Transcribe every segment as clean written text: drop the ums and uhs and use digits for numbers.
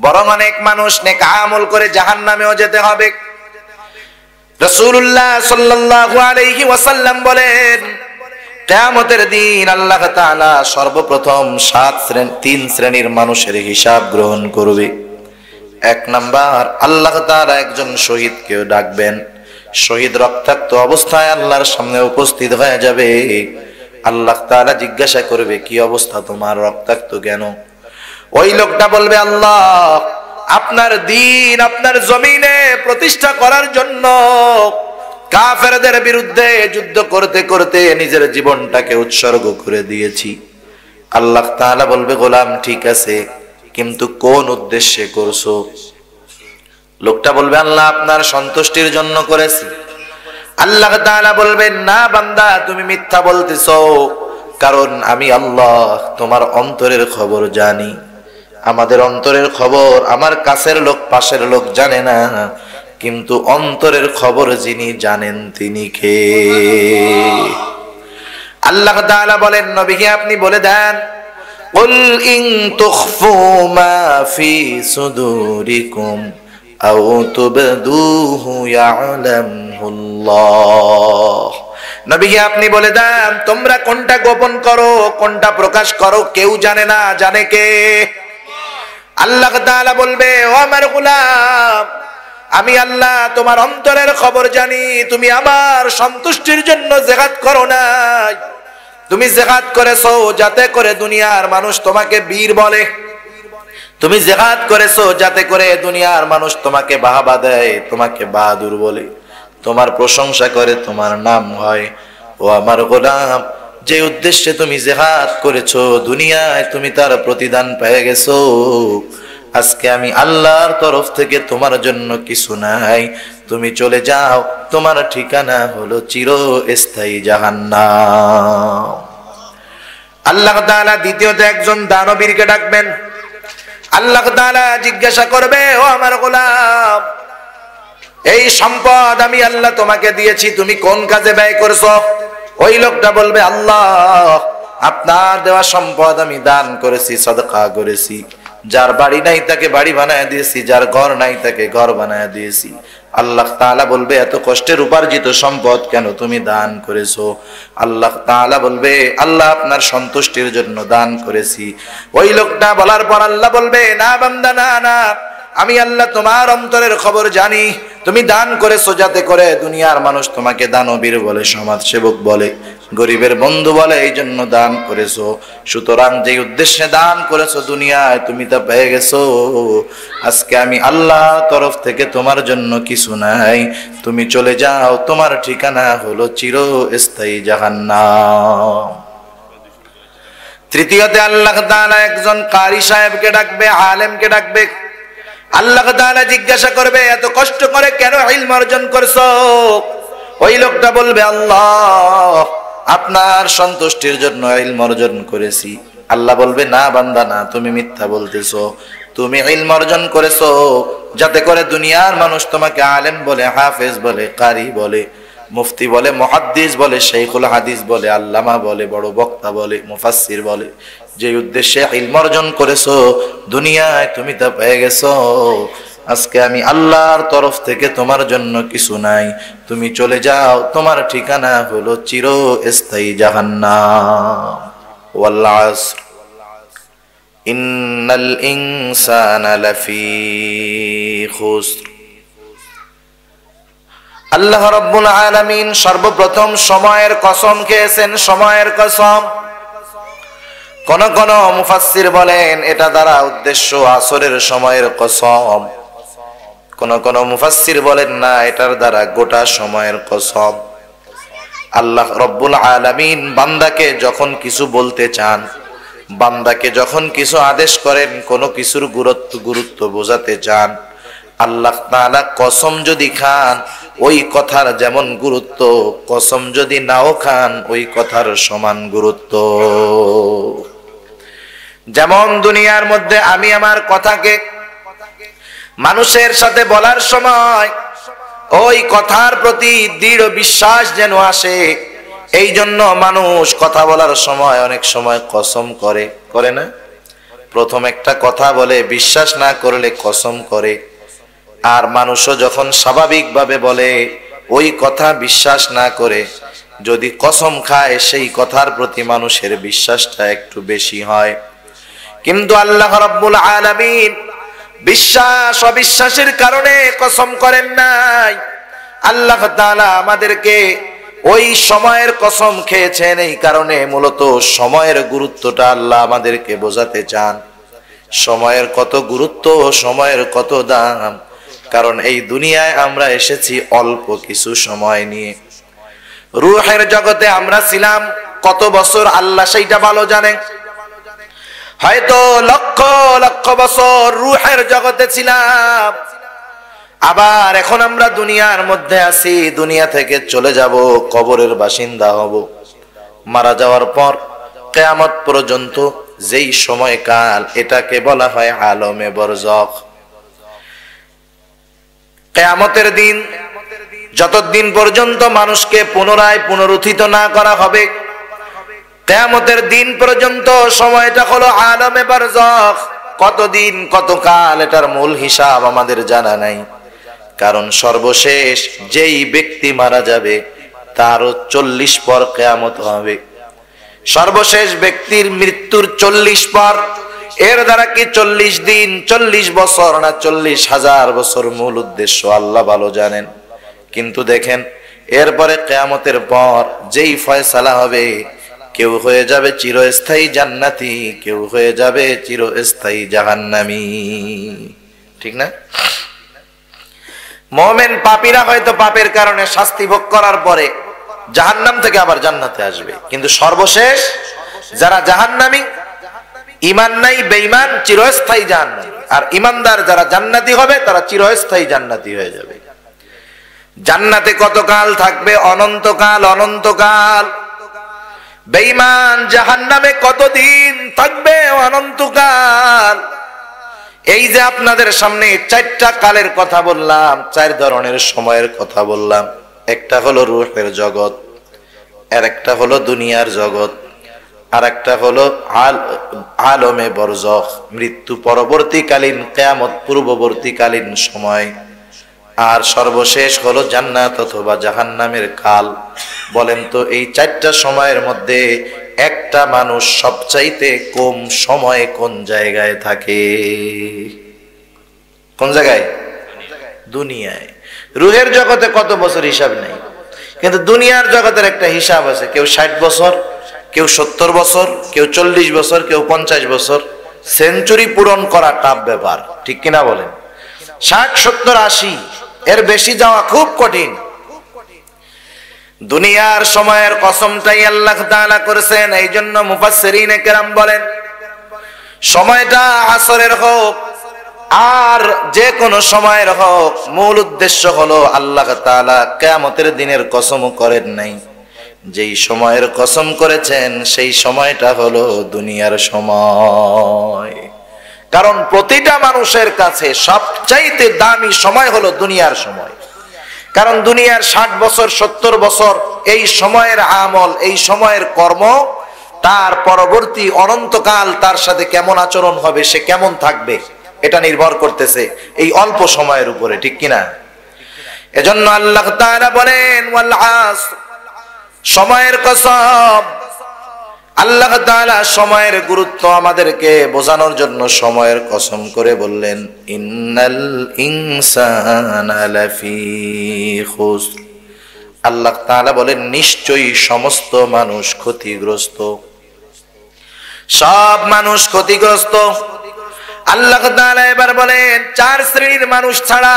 বরং অনেক মানুষ নেক আমল করে জাহান্নামেও যেতে হবে। রাসূলুল্লাহ সাল্লাল্লাহু আলাইহি ওয়াসাল্লাম বলেন, কিয়ামতের দিন আল্লাহ তাআলা সর্বপ্রথম 3 শ্রেণীর মানুষের হিসাব গ্রহণ করবে। 1 নাম্বার, আল্লাহ তাআলা একজন শহীদকে ডাকবেন। শহীদ রক্তাক্ত অবস্থায় আল্লাহর সামনে উপস্থিত হয়ে যাবে। আল্লাহ তাআলা জিজ্ঞাসা করবে, কি অবস্থা তোমার, রক্তাক্ত কেন? ওই লোকটা বলবে, আল্লাহ আপনার দ্বীন আপনার জমিনে প্রতিষ্ঠা করার জন্য কাফেরদের বিরুদ্ধে যুদ্ধ করতে করতে নিজের জীবনটাকে উৎসর্গ করে দিয়েছি। আল্লাহ তাআলা বলবে, গোলাম ঠিক আছে, কিন্তু কোন উদ্দেশ্যে করছো? লোকটা বলবে, আল্লাহ আপনার সন্তুষ্টির জন্য করেছি। আল্লাহ তাআলা বলবেন, না বান্দা, তুমি মিথ্যা বলতেছো, কারণ আমি আল্লাহ তোমার অন্তরের খবর জানি। আমাদের অন্তরের খবর আমার কাছের লোক পাশের লোক জানে না, কিন্তু অন্তরের খবর যিনি জানেন তিনি কে? আল্লাহ তাআলা বলেন, নবীকে আপনি বলে দেন, কুল ইন তুখফু মা ফি সুদুরিকুম আও তুবদুহু ইয়ালামুল্লাহ। নবীকে আপনি বলে দেন, তোমরা কোনটা গোপন করো কোনটা প্রকাশ করো কেউ জানে না, জানে কে? আল্লাহ তাআলা বলবে, ও আমার গোলাম, আমি আল্লাহ তোমার অন্তরের খবর জানি। তুমি আমার সন্তুষ্টির জন্য জিহাদ করো না, তুমি জিহাদ করেছো যাতে করে দুনিয়ার মানুষ তোমাকে বীর বলে। তুমি জিহাদ করেছো যাতে করে দুনিয়ার মানুষ তোমাকে বাহবা দেয়, তোমাকে বাহাদুর বলে, তোমার প্রশংসা করে, তোমার নাম হয়। ও আমার গোলাম, যে উদ্দেশ্যে তুমি জিহাদ করেছো দুনিয়ায় তুমি তার প্রতিদান পেয়ে গেছো। আজকে আমি আল্লাহর তরফ থেকে তোমার জন্য কিছু নাই, তুমি চলে যাও, তোমার ঠিকানা হলো চিরস্থায়ী জাহান্নাম। আল্লাহ তাআলা দ্বিতীয়ত একজন দানবীরকে ডাকবেন। আল্লাহ তাআলা জিজ্ঞাসা করবে, ও আমার গোলাম, এই সম্পদ আমি আল্লাহ তোমাকে দিয়েছি, তুমি কোন কাজে ব্যয় করছো? ওই লোকটা বলবে, আল্লাহ আপনার দেওয়া সম্পদ আমি দান করেছি, সদকা করেছি। যার বাড়ি নাই তাকে বাড়ি বানায় দিয়েছি, যার ঘর নাই তাকে ঘর বানায় দিয়েছি। আল্লাহ তাআলা বলবে, এত কষ্টের উপার্জিত সম্পদ কেন তুমি দান করেছো? আল্লাহ তাআলা বলবে, আল্লাহ আপনার সন্তুষ্টির জন্য দান করেছি। ওই লোকটা বলার পর আল্লাহ বলবে, না বান্দা, না না, আমি আল্লাহ তোমার অন্তরের খবর জানি। তুমি দান করেছো যাতে করে দুনিয়ার মানুষ তোমাকে দানবীর বলে, সমাজ সেবক বলে, গরিবের বন্ধু বলে, এই জন্য দান করেছো। সুতরাং যে উদ্দেশ্যে দান করেছো দুনিয়ায় তুমি তা পেয়ে গেছো। আজকে আমি আল্লাহর তরফ থেকে তোমার জন্য কিছু নাই, তুমি চলে যাও, তোমার ঠিকানা হলো চিরস্থায়ী জাহান্নাম। তৃতীয়তে আল্লাহ তাআলা একজন কারি সাহেবকে ডাকবে, আলেমকে ডাকবে। আল্লাহ তাআলা জিজ্ঞাসা করবে, এত কষ্ট করে কেন ইলম অর্জন করছো? ওই লোকটা বলবে, আল্লাহ আপনার সন্তুষ্টির জন্য ইলম অর্জন করেছি। আল্লাহ বলবে, না বান্দা, না, তুমি মিথ্যা বলতেছো। তুমি ইলম অর্জন করেছো যাতে করে দুনিয়ার মানুষ তোমাকে আলেম বলে, হাফেজ বলে, কারি বলে, মুফতি বলে, মুহাদ্দিস বলে, শাইখুল হাদিস বলে, আল্লামা বলে, বড় বক্তা বলে, মুফাসসির বলে। যে উদ্দেশ্যে ইলম অর্জন করেছো দুনিয়ায় তুমি তা পেয়ে গেছো। আজকে আমি আল্লাহর তরফ থেকে তোমার জন্য কিছু নাই, তুমি চলে যাও, তোমার ঠিকানা হলো চিরস্থায়ী জাহান্নাম। ওয়াল আসর ইন্নাল ইনসানা লাফি খুসর। আল্লাহ রাব্বুল আলামিন সর্বপ্রথম সময়ের কসম খেয়েছেন, সময়ের কসম। কোন কোন মুফাসসির বলেন এটা দ্বারা উদ্দেশ্য আসরের সময়ের কসম। কোন কোন মুফাসসির বলেন না, এটার দ্বারা গোটা সময়ের কসম। আল্লাহ রাব্বুল আলামিন বান্দাকে যখন কিছু বলতে চান, বান্দাকে যখন কিছু আদেশ করেন, কোনো কিছুর গুরুত্ব বোঝাতে চান, আল্লাহ তাআলা কসম যদি খান ওই কথার যেমন গুরুত্ব, কসম যদি নাও খান ওই কথার সমান গুরুত্ব। যেমন দুনিয়ার মধ্যে আমি আমার কথাকে মানুষের সাথে বলার সময় ওই কথার প্রতি দৃঢ় বিশ্বাস যেন আসে, এই জন্য মানুষ কথা বলার সময় অনেক সময় কসম করে, করে না? প্রথম একটা কথা বলে বিশ্বাস না করলে কসম করে, আর মানুষও যখন স্বাভাবিকভাবে বলে ওই কথা বিশ্বাস না করে যদি কসম খায় সেই কথার প্রতি মানুষের বিশ্বাসটা একটু বেশি হয়। কিন্তু আল্লাহ রাব্বুল আলামিন বিশ্বাস অবিশ্বাসের কারণে কসম করেন নাই। আল্লাহ তাআলা আমাদেরকে ওই সময়ের কসম খেয়েছেন এই কারণে, মূলত সময়ের গুরুত্বটা আল্লাহ আমাদেরকে বোঝাতে চান। সময়ের কত গুরুত্ব, সময়ের কত দাম। কারণ এই দুনিয়ায় আমরা এসেছি অল্প কিছু সময় নিয়ে। রূহের জগতে আমরা ছিলাম কত বছর আল্লাহ সেইটা ভালো জানেন। হয়তো লক্ষ লক্ষ বছর রূহের জগতে ছিলাম, আবার এখন আমরা দুনিয়ার মধ্যে আছি, দুনিয়া থেকে চলে যাব, কবরের বাসিন্দা হব। মারা যাওয়ার পর কিয়ামত পর্যন্ত যেই সময়কাল, এটাকে বলা হয় আলমে বরজখ। কিয়ামতের দিন যতদিন পর্যন্ত মানুষকে পুনরায় পুনরুত্থিত না করা হবে, কিয়ামতের দিন পর্যন্ত সময়টা হলো আলমে বরজখ। কতদিন কতকাল এটার মূল হিসাব আমাদের জানা নাই। কারণ সর্বশেষ যেই ব্যক্তি মারা যাবে তারও 40 পর কিয়ামত হবে। সর্বশেষ ব্যক্তির মৃত্যুর 40 পর, এর দ্বারা কি 40 দিন, 40 বছর না 40,000 বছর, মূল উদ্দেশ্য আল্লাহ ভালো জানেন। কিন্তু দেখেন এরপরে কিয়ামতের পর যেই ফয়সালা হবে, কেউ হয়ে যাবে চিরস্থায়ী জান্নাতি, কেউ হয়ে যাবে চিরস্থায়ী জাহান্নামী। ঠিক না? মুমিন পাপীরা হয়তো পাপের কারণে শাস্তি ভোগ করার পরে জাহান্নাম থেকে আবার জান্নাতে আসবে, কিন্তু সর্বশেষ যারা জাহান্নামী, ঈমান নাই, বেঈমান, চিরস্থায়ী জাহান্নামী। আর ঈমানদার যারা জান্নাতি হবে তারা চিরস্থায়ী জান্নাতি হয়ে যাবে। জান্নাতে কতকাল থাকবে? অনন্তকাল, অনন্তকাল। বেঈমান জাহান্নামে কতদিন থাকবে? অনন্তকাল। এই যে আপনাদের সামনে 4টা কালের কথা বললাম, 4 ধরনের সময়ের কথা বললাম। একটা হলো রূহের জগৎ, আর একটা হলো দুনিয়ার জগৎ, আর একটা হলো আলমে বরজখ, মৃত্যু পরবর্তীকালীন, কিয়ামত পূর্ববর্তীকালীন সময়, আর সর্বশেষ হলো জান্নাত অথবা জাহান্নামের কাল। বলেন তো এই 4টা সময়ের মধ্যে একটা মানুষ সবচাইতে কম সময়ে কোন জায়গায় থাকে? কোন জায়গায়? দুনিয়ায়। রূহের জগতে কত বছর হিসাব নেই, কিন্তু দুনিয়ার জগতের একটা হিসাব আছে। কেউ 60 বছর, কেউ 70 বছর, কেউ 40 বছর, কেউ 50 বছর। সেঞ্চুরি পূরণ করা টাফ ব্যাপার, ঠিক কিনা বলেন? 60, 70, 80 এর বেশি যাওয়া খুব কঠিন। দুনিয়ার সময়ের কসমটাই আল্লাহ তাআলা করেছেন। এই জন্য মুফাসসিরিনে কেরাম বলেন সময়টা আসরের হোক আর যে কোনো সময়ের হোক, মূল উদ্দেশ্য হলো আল্লাহ তাআলা কিয়ামতের দিনের কসম করেন নাই। যেই সময়ের কসম করেছেন সেই সময়টা হলো দুনিয়ার সময়। কারণ প্রতিটা মানুষের কাছে সবচাইতে দামি সময় হলো দুনিয়ার সময়। কারণ দুনিয়ার 60 বছর, 70 বছর এই সময়ের আমল, এই সময়ের কর্ম, তার পরবর্তী অনন্তকাল তার সাথে কেমন আচরণ হবে, সে কেমন থাকবে, এটা নির্ভর করতেছে এই অল্প সময়ের উপরে, ঠিক কিনা? এজন্য আল্লাহ তাআলা বলেন ওয়াল আসর, সময়ের কসম। আল্লাহ তাআলা সময়ের গুরুত্ব আমাদেরকে বোঝানোর জন্য সময়ের কসম করে বললেন ইন্নাল ইনসানা লাফি খুসর। আল্লাহ তাআলা বলেন নিশ্চয়ই সমস্ত মানুষ ক্ষতিগ্রস্ত, সব মানুষ ক্ষতিগ্রস্ত। আল্লাহ তাআলা এবার বলেন 4 শ্রেণীর মানুষ ছাড়া,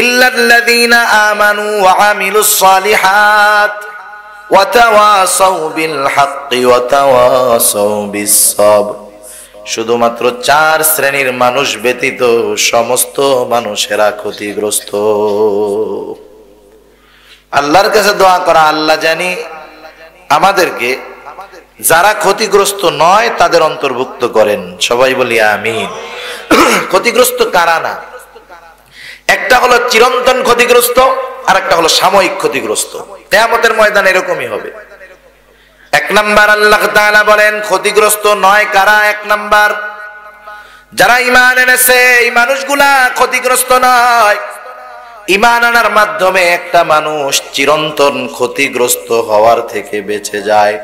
ইল্লাল্লাযীনা আমানু ওয়া আমিলুস সালিহাত ওয়া তাওয়াসাউ বিল হাক্কি ওয়া তাওয়াসাউ বিস সাবর। শুধুমাত্র 4 শ্রেণীর মানুষ ব্যতীত সমস্ত মানুষেরা ক্ষতিগ্রস্ত। আল্লাহর কাছে দোয়া করা, আল্লাহ জানি আমাদেরকে যারা ক্ষতিগ্রস্ত নয় তাদের অন্তর্ভুক্ত করেন। সবাই বলি আমিন। ক্ষতিগ্রস্ত কারা না? একটা হলো চিরন্তন ক্ষতিগ্রস্ত, আর একটা হলো সাময়িক ক্ষতিগ্রস্ত। কিয়ামতের ময়দান এরকমই হবে। এক নাম্বার আল্লাহ তাআলা বলেন ক্ষতিগ্রস্ত নয় কারা? এক নাম্বার যারা ঈমান এনেছে এই মানুষগুলা ক্ষতিগ্রস্ত নয়। ঈমান আনার মাধ্যমে একটা মানুষ চিরন্তন ক্ষতিগ্রস্ত হওয়ার থেকে বেঁচে যায়।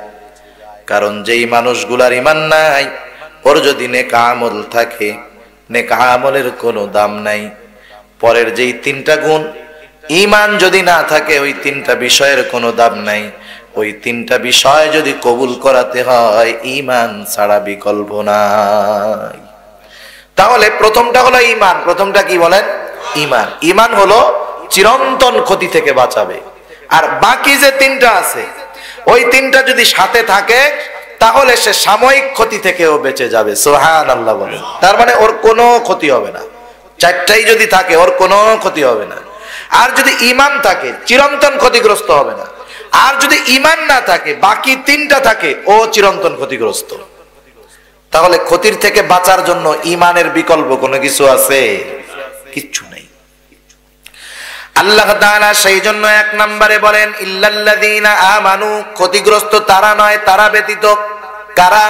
কারণ যেই মানুষগুলার ঈমান নাই, ওর যদি নেক আমল থাকে, নেক আমলের কোনো দাম নাই। পরের যেই তিনটা গুণ, ঈমান যদি না থাকে ওই তিনটা বিষয়ের কোনো দাম নাই। ওই তিনটা বিষয় যদি কবুল করাতে হয়, ঈমান ছাড়া বিকল্প নাই। তাহলে প্রথমটা হলো ঈমান। প্রথমটা কি বলেন? ঈমান। ঈমান হলো চিরন্তন ক্ষতি থেকে বাঁচাবে। আর বাকি যে তিনটা আছে, ওই তিনটা যদি সাথে থাকে তাহলে সে সাময়িক ক্ষতি থেকেও বেঁচে যাবে। সুবহানাল্লাহ বলেন। তার মানে ওর কোনো ক্ষতি হবে না। চারটাই যদি থাকে ওর কোনো ক্ষতি হবে না। আর যদি ঈমান থাকে চিরন্তন ক্ষতিগ্রস্ত হবে না। আর যদি ঈমান না থাকে, বাকি তিনটা থাকে, ও চিরন্তন ক্ষতিগ্রস্ত। তাহলে ক্ষতির থেকে বাঁচার জন্য ঈমানের বিকল্প কোনো কিছু আছে? কিচ্ছু নেই। আল্লাহ তাআলা সেই জন্য এক নম্বরে বলেন ইল্লাল্লাযীনা আমানু, ক্ষতিগ্রস্ত তারা নয়, তারা ব্যতীত। কারা?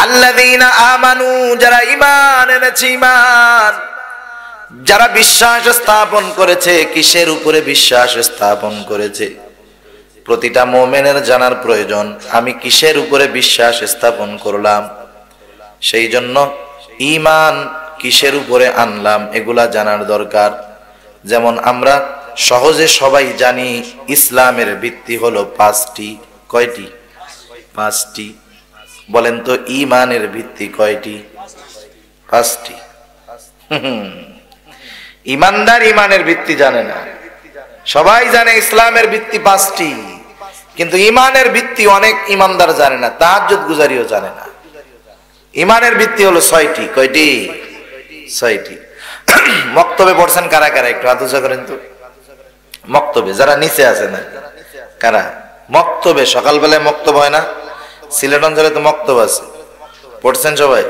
আল্লাযীনা আমানু, যারা ঈমান এনেছে। ঈমান যারা বিশ্বাস স্থাপন করেছে। কিসের উপরে বিশ্বাস স্থাপন করেছে? প্রতিটা মুমিনের জানার প্রয়োজন, আমি কিসের উপরে বিশ্বাস স্থাপন করলাম। সেই জন্য ঈমান কিসের উপরে আনলাম এগুলা জানার দরকার। যেমন আমরা সহজে সবাই জানি ইসলামের ভিত্তি হলো পাঁচটি। কয়টি? পাঁচটি। বলেন তো ঈমানের ভিত্তি কয়টি? পাঁচটি। ঈমানদার ঈমানের ভিত্তি জানে না। সবাই জানে ইসলামের ভিত্তি পাঁচটি, কিন্তু ঈমানের ভিত্তি অনেক ঈমানদার জানে না, তাহাজ্জুদ গুজারিও জানে না। ঈমানের ভিত্তি হলো ছয়টি। কয়টি? ছয়টি। মক্তবে পড়ছেন কারা কারা? একটু হাত উঁচু করেন তো। মক্তবে যারা নিচে আছে না কারা? মক্তবে সকালবেলায় মক্তব হয় না? সিলেট অঞ্চলে তো মক্তব আছে, পড়ছেন সবাই?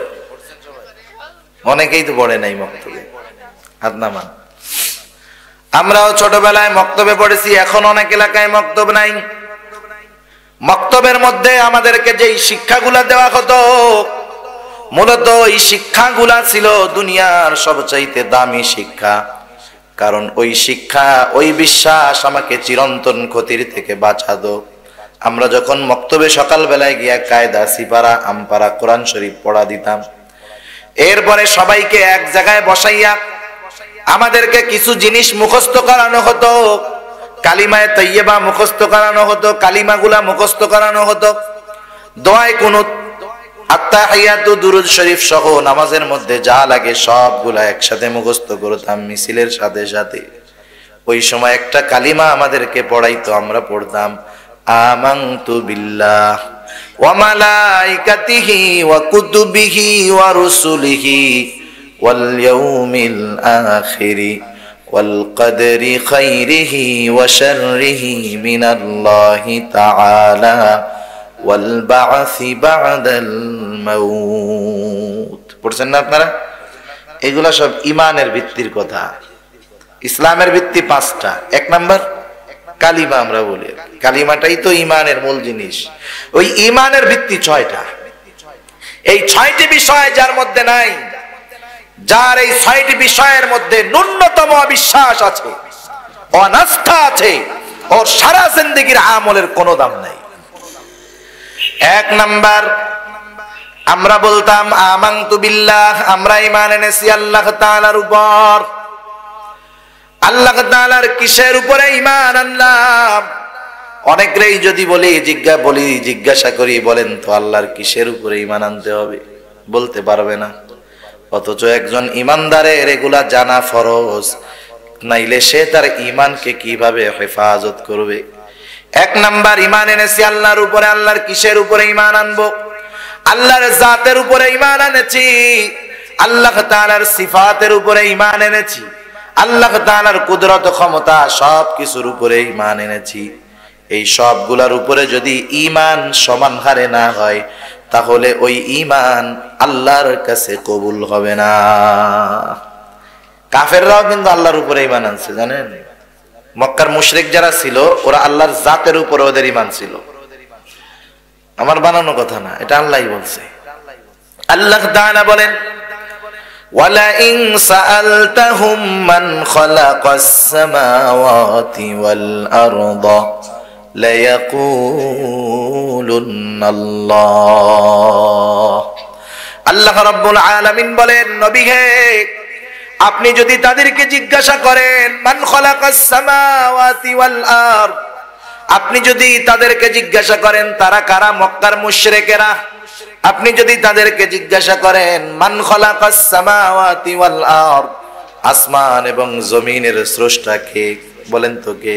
অনেকেই তো পড়ে নাই মক্তবে, হাত নামান। আমরাও ছোটবেলায় মক্তবে পড়েছি, এখন অনেক এলাকায় মক্তব নাই। মক্তবের মধ্যে আমাদেরকে যেই শিক্ষাগুলা দেওয়া হতো, মূলত এই শিক্ষাগুলা ছিল দুনিয়ার সবচাইতে দামি শিক্ষা। কারণ ওই শিক্ষা, ওই বিশ্বাস আমাকে চিরন্তন ক্ষতির থেকে বাঁচাতো। আমরা যখন মক্তবে সকালবেলায় গিয়া কায়দা, সিপারা, আমপারা, কোরআন শরীফ পড়া দিতাম, এরপরে সবাইকে এক জায়গায় বসাইয়া আমাদেরকে কিছু জিনিস মুখস্থ করানো হতো। কালিমায়ে তাইয়্যিবা মুখস্থ করানো হতো, কালিমাগুলা মুখস্থ করানো হতো। দোয়ায়ে কুনুত, আত্তাহিয়াতু, দুরুদ শরীফ সহ নামাজের মধ্যে যা লাগে সবগুলা একসাথে মুখস্থ করতাম মিছিলের সাথে সাথে। ওই সময় একটা কালিমা আমাদেরকে পড়াইতো, আমরা পড়তাম আমানতু বিল্লাহ ওয়া মালাইকাতিহি ওয়া কুতুবিহি ওয়া রুসুলিহি ওয়াল ইয়াউমিল আখিরি ওয়াল কদরি খাইরিহি ওয়া শাররিহি মিনাল্লাহি তাআলা ওয়াল বা'সি বা'দাল মাউত। পড়ছেন না আপনারা? এগুলা সব ঈমানের ভিত্তির কথা। ইসলামের ভিত্তি পাঁচটা। এক নাম্বার কালিমা, আমরা বলি কালিমাটাই তো ঈমানের মূল জিনিস। ওই ঈমানের ভিত্তি ছয়টা। এই ছয়টি বিষয় যার মধ্যে নাই, যার এই ছয়টি বিষয়ের মধ্যে ন্যূনতম অবিশ্বাস আছে, অনাস্থা আছে, ওর সারা জিন্দেগির আমলের কোনো দাম নাই। এক নাম্বার, আমরা বলতাম আমানতু বিল্লাহ, আমরা ঈমান এনেছি আল্লাহ তাআলার উপর। আল্লাহ তাআলার কিসের উপরে ঈমান আনলাম? অনেকেই যদি জিজ্ঞাসা করি, বলেন তো আল্লাহর কিসের উপরে ঈমান আনতে হবে, বলতে পারবে না। অথচ একজন ঈমানদারের এগুলা জানা ফরজ, নাইলে সে তার ঈমানকে কিভাবে হেফাজত করবে। এক নাম্বার ঈমান এনেছি আল্লাহর উপরে। আল্লাহর কিসের উপরে ঈমান আনবো? আল্লাহর জাতের উপরে ঈমান এনেছি, আল্লাহ তাআলার সিফাতের উপরে ঈমান এনেছি, আল্লাহ তাআলার কুদরত, ক্ষমতা, সব কিছুর উপরে ঈমান এনেছি। এই সবগুলার উপরে যদি ঈমান সমান হারে না হয়, তাহলে ওই ঈমান আল্লাহর কাছে কবুল হবে না। কাফেররাও কিন্তু আল্লাহর উপরে ঈমান আনছে, জানেন? মক্কার মুশরিক যারা ছিল, ওরা আল্লাহর জাতের উপরে ওদের ঈমান ছিল। আমার বানানো কথা না, এটা আল্লাহই বলছে। আল্লাহ তাআলা বলেন ওয়ালাইন সাআলতাহুম মান খালাকাস সামাওয়াতি ওয়াল আরদা লায়াকুলুন্নাল্লাহ। আল্লাহ রাব্বুল আলামিন বলেন, নবী হে, আপনি যদি তাদেরকে জিজ্ঞাসা করেন মান খালাকাস সামাওয়াতি ওয়াল আরদ, আপনি যদি তাদেরকে জিজ্ঞাসা করেন তারা কারা, মক্কার মুশরিকেরা, আপনি যদি তাদেরকে জিজ্ঞাসা করেন মান খালাকাস সামাওয়াতি ওয়াল আরদ, আসমান এবং জমিনের স্রষ্টা কে, বলেন তো কে?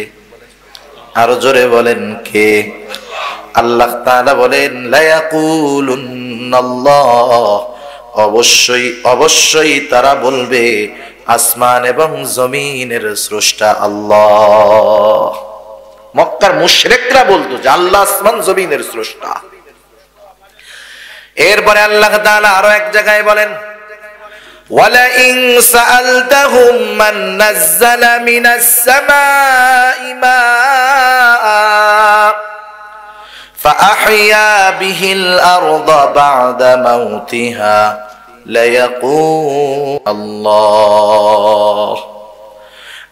আরো জোরে বলেন কে? আল্লাহ তাআলা বলেন লায়াকুলুন্নাল্লাহ, অবশ্যই অবশ্যই তারা বলবে আসমান এবং জমিনের স্রষ্টা আল্লাহ। মক্কার মুশরিকরা বলতো যে আল্লাহ আসমান জমিনের স্রষ্টা। এরপরে আল্লাহ তাআলা আরো এক জায়গায় বলেন ওয়ালাইন সাআলতাহুম মান নাযালা মিনাস সামাই মাআ ফাআহইয়া বিহিল আরদা বা'দা মাউতিহা লায়াকুলুল্লাহ।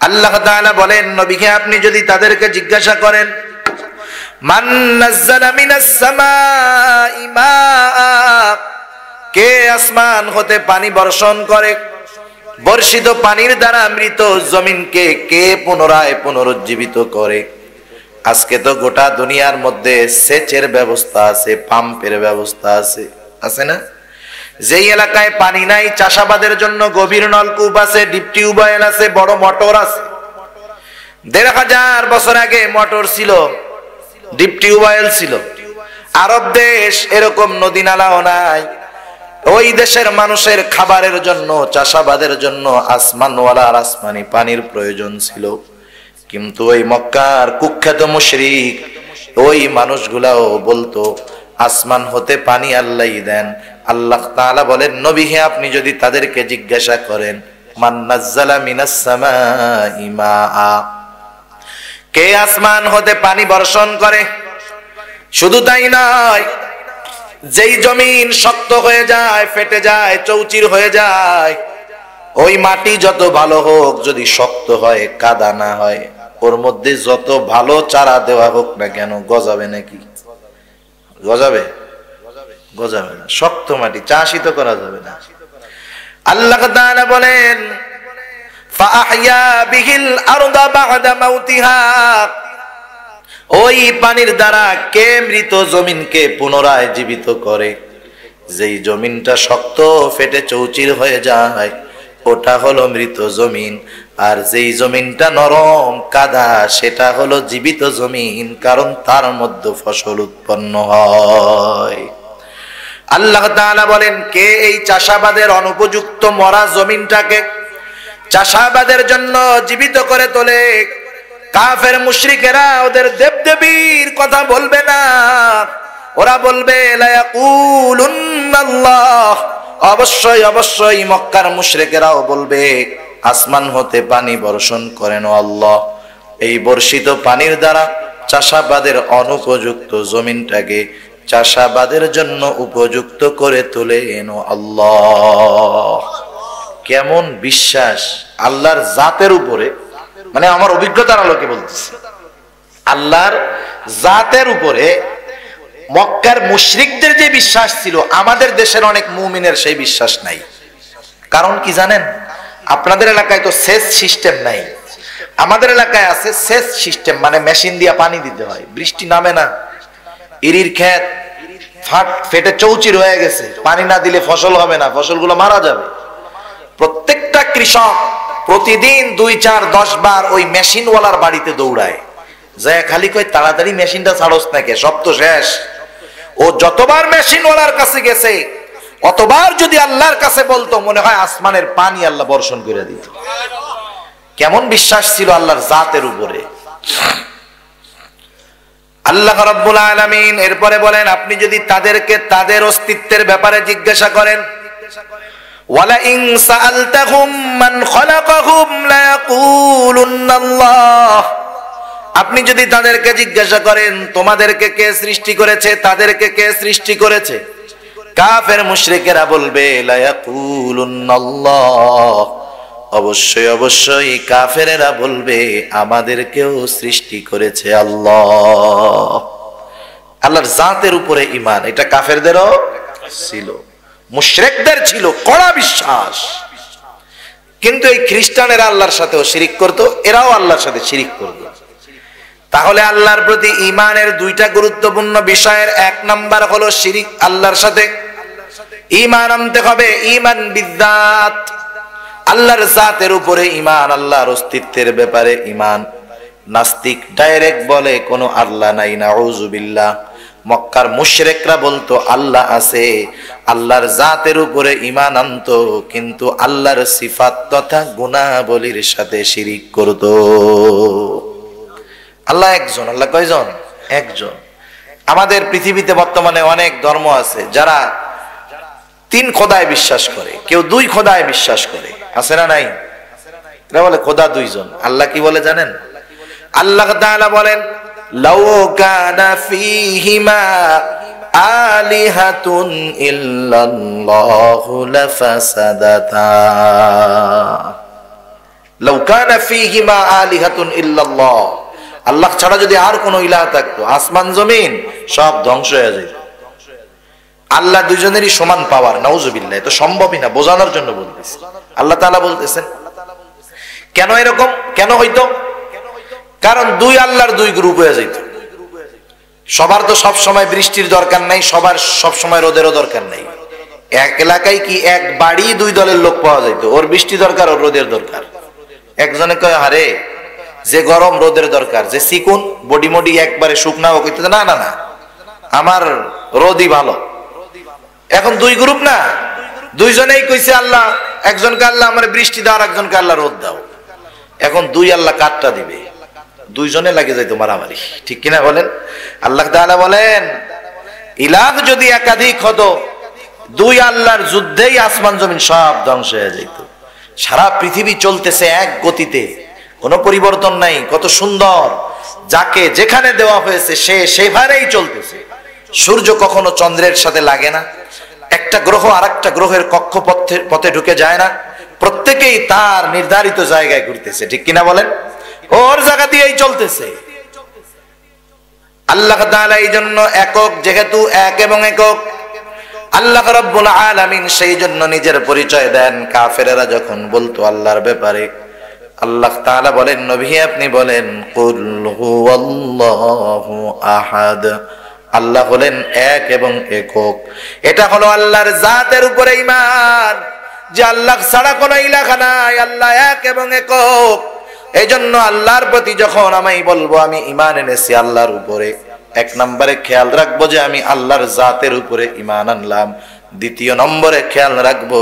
আল্লাহ তাআলা বলেন, নবীকে আপনি যদি তাদেরকে জিজ্ঞাসা করেন মান নাযালা মিনাস সামাই মাআ, কে আসমান হতে পানি বর্ষণ করে, বর্ষিত পানির দ্বারা মৃত জমিনকে কে পুনরায় পুনরুজ্জীবিত করে। আজকে তো গোটা দুনিয়ার মধ্যে সেচের ব্যবস্থা আছে, পাম্পের ব্যবস্থা আছে, আছে না? যেই এলাকায় পানি নাই, চাষাবাদের জন্য গভীর নলকূপ আছে, ডিপ টিউবওয়েল আছে, বড় মোটর আছে। ১৫০০ বছর আগে মোটর ছিল, ডিপ টিউবওয়েল ছিল। আরব দেশ এরকম নদী নালাও নাই। ওই দেশের মানুষের খাবারের জন্য, চাষাবাদের জন্য আসমানওয়ালা আর আসমানি পানির প্রয়োজন ছিল। কিন্তু ওই মক্কার কুখ্যাত মুশরিক ওই মানুষগুলাও বলতো আসমান হতে পানি আল্লাহই দেন। আল্লাহ তাআলা বলেন, নবী হে, আপনি যদি তাদেরকে জিজ্ঞাসা করেন মান নাযালা মিনাস সামাই মাআ, কে আসমান হতে পানি বর্ষণ করে, শুধু তাই নয়, যেই জমিন শক্ত হয়ে যায়, ফেটে যায়, চৌচির হয়ে যায়, ওই মাটি যত ভালো হোক, যদি শক্ত হয়, কাদা না হয়, ওর মধ্যে যত ভালো চারা দেওয়া হোক না কেন, গজাবে নাকি? গজাবে? গজাবে না। শক্ত মাটি চাষই তো করা যাবে না। আল্লাহ তাআলা বলেন ফাআহইয়া বিহিল আরদা বা'দা মাউতিহা, ওই পানির দ্বারা কে মৃত জমিনকে পুনরায় জীবিত করে। যেই জমিনটা শক্ত, ফেটে চৌচির হয়ে যায়, ওটা হলো মৃত জমিন। আর যেই জমিনটা নরম কাদা, সেটা হলো জীবিত জমিন, কারণ তার মধ্যে ফসল উৎপন্ন হয়। আল্লাহ তাআলা বলেন, কে এই চাষাবাদের অনুপযুক্ত মরা জমিনটাকে চাষাবাদের জন্য জীবিত করে তোলে। কাফের মুশরিকেরা ওদের দেবদেবীর কথা বলবে না, ওরা বলবে লায়াকুলুন্নাল্লাহ, অবশ্যই অবশ্যই মক্কার মুশরিকেরাও বলবে আসমান হতে পানি বর্ষণ করেন আল্লাহ। এই বর্ষিত পানির দ্বারা চাষাবাদের অনুপযুক্ত জমিনটাকে চাষাবাদের জন্য উপযুক্ত করে তোলেন আল্লাহ। কেমন বিশ্বাস আল্লাহর জাতের উপরে, মানে আমার অভিজ্ঞতার আলোকে বলতেছি, আল্লাহর জাতের উপরে মক্কার মুশরিকদের যে বিশ্বাস ছিল, আমাদের দেশের অনেক মুমিনের সেই বিশ্বাস নাই। কারণ কি জানেন? আপনাদের এলাকায় তো সেচ সিস্টেম নাই, আমাদের এলাকায় আছে সেচ সিস্টেম, মানে মেশিন দিয়ে পানি দিতে হয়। বৃষ্টি নামে না, ইরির ক্ষেত ফেটে চৌচির হয়ে গেছে, পানি না দিলে ফসল হবে না, ফসলগুলো মারা যাবে। প্রত্যেকটা কৃষক প্রতিদিন 2, 4, 10 বার ওই মেশিনওয়ালার বাড়িতে দৌড়ায়, যায় খালি কই তাড়াতাড়ি মেশিনটা ছাড়স না কে, সব তো শেষ। ও যতবার মেশিনওয়ালার কাছে গেছে, অতবার যদি আল্লাহর কাছে বলতো, মনে হয় আসমানের পানি আল্লাহ বর্ষণ করে দিত। কেমন বিশ্বাস ছিল আল্লাহর জাতের উপরে। আল্লাহ রাব্বুল আলামিন এরপরে বলেন, আপনি যদি তাদেরকে তাদের অস্তিত্বের ব্যাপারে জিজ্ঞাসা করেন, ওয়ালাইন সাআলতাহুম মান খালাকাহুম লায়াকুলুন্নাল্লাহ, আপনি যদি তাদেরকে জিজ্ঞাসা করেন তোমাদেরকে কে সৃষ্টি করেছে, তাদেরকে কে সৃষ্টি করেছে, কাফের মুশরিকেরা বলবে লা ইয়াকুলুনাল্লাহ, অবশ্যই অবশ্যই কাফেরেরা বলবে আমাদেরকেও সৃষ্টি করেছে আল্লাহ। আল্লাহর জাতের উপরে ঈমান, এটা কাফেরদেরও ছিল, মুশরিকদের ছিল কড়া বিশ্বাস। কিন্তু এই খ্রিস্টানেরা আল্লাহর সাথেও শিরিক করত, এরাও আল্লাহর সাথে শিরিক করত। তাহলে আল্লাহর প্রতি ঈমানের দুইটা গুরুত্বপূর্ণ বিষয়ের এক নাম্বার হলো শিরিক, আল্লাহর সাথে ঈমান আনতে হবে। ঈমান বিদ্যাত, আল্লাহর জাতের উপরে ঈমান, আল্লাহর অস্তিত্বের ব্যাপারে ঈমান। নাস্তিক ডাইরেক্ট বলে কোনো আল্লাহ নাই, নাউযুবিল্লাহ। মক্কার মুশরিকরা বলতো আল্লাহ আছে, আল্লাহর জাতের উপরে ঈমান আনতো, কিন্তু আল্লাহর সিফাত তথা গুণাবলীর সাথে শিরিক করত। আল্লাহ একজন, আল্লাহ কয়জন? একজন। আমাদের পৃথিবীতে বর্তমানে অনেক ধর্ম আছে যারা 3 খোদায় বিশ্বাস করে, কেউ 2 খোদায় বিশ্বাস করে, আছে না নাই? এরা বলে খোদা 2 জন। আল্লাহ কি বলে জানেন? আল্লাহ তাআলা বলেন লাউ কানা ফীহিমা আলিহাতুন ইল্লাল্লাহু লাফাসাদাতা। লাউ কানা ফীহিমা আলিহাতুন ইল্লাল্লাহ, আল্লাহ ছাড়া যদি আর কোন ইলাহ থাকতো, আসমান জমিন সব ধ্বংস হয়ে যেত। আল্লাহ দুইজনেরই সমান পাওয়ার, নাউযুবিল্লাহ। এটা সম্ভবই না, বোঝানোর জন্য বলতেছি। আল্লাহ তাআলা বলতেছেন কেন এরকম কেন হইতো? কারণ 2 আল্লাহর 2 গ্রুপ হয়ে যেত। সবার তো সব সময় বৃষ্টির দরকার নাই, সবার সব সময় রোদেরও দরকার নাই। এক এলাকায় কি এক বাড়ি 2 দলের লোক পাওয়া যেত, ওর বৃষ্টি দরকার, ওর রোদের দরকার। একজনে কয় আরে যে গরম রোদের দরকার, যে চিকুন বডি মডি একবারে শুকনা, ও কইতে না না না আমার রোদই ভালো। এখন 2 গ্রুপ না, 2 জনেই কইছে আল্লাহ, একজনকে আল্লাহ আমার বৃষ্টি দাও, আর একজনকে আল্লাহ রোদ দাও। এখন 2 আল্লাহ কাটটা দিবে, 2 জনে লাগে যাইতো মারামারি, ঠিক কিনা বলেন? আল্লাহ তাআলা বলেন ইলাহ যদি একাধিক হতো, 2 আল্লাহর যুদ্ধেই আসমান জমিন সব ধ্বংস হয়ে যেত। সারা পৃথিবী চলতেছে এক গতিতে, কোনো পরিবর্তন নাই। কত সুন্দর, যাকে যেখানে দেওয়া হয়েছে সে সেভাবেই চলতেছে। সূর্য কখনো চন্দ্রের সাথে লাগে না, একটা গ্রহ আরেকটা গ্রহের কক্ষপথে ঢুকে যায় না, প্রত্যেকেই তার নির্ধারিত জায়গায় ঘুরতেছে, ঠিক কিনা বলেন? ওর জায়গা দিয়েই চলতেছে। আল্লাহ তাআলা এই জন্য একক, যেহেতু এক এবং একক আল্লাহ রাব্বুল আলামিন, সেই জন্য নিজের পরিচয় দেন। কাফেরেরা যখন বলতো আল্লাহর ব্যাপারে, আল্লাহ তাআলা বলেন নবী আপনি বলেন কুল হুয়াল্লাহু আহাদ, আল্লাহ হলেন এক এবং একক। এটা হলো আল্লাহর জাতের উপরে ঈমান, যে আল্লাহ ছাড়া কোনো ইলাহ নাই, আল্লাহ এক এবং একক। এই জন্য আল্লাহর প্রতি যখন আমি বলবো আমি ঈমান এনেছি আল্লাহর উপরে, 1 নম্বরে খেয়াল রাখবো যে আমি আল্লাহর জাতের উপরে ঈমান আনলাম। 2 নম্বরে খেয়াল রাখবো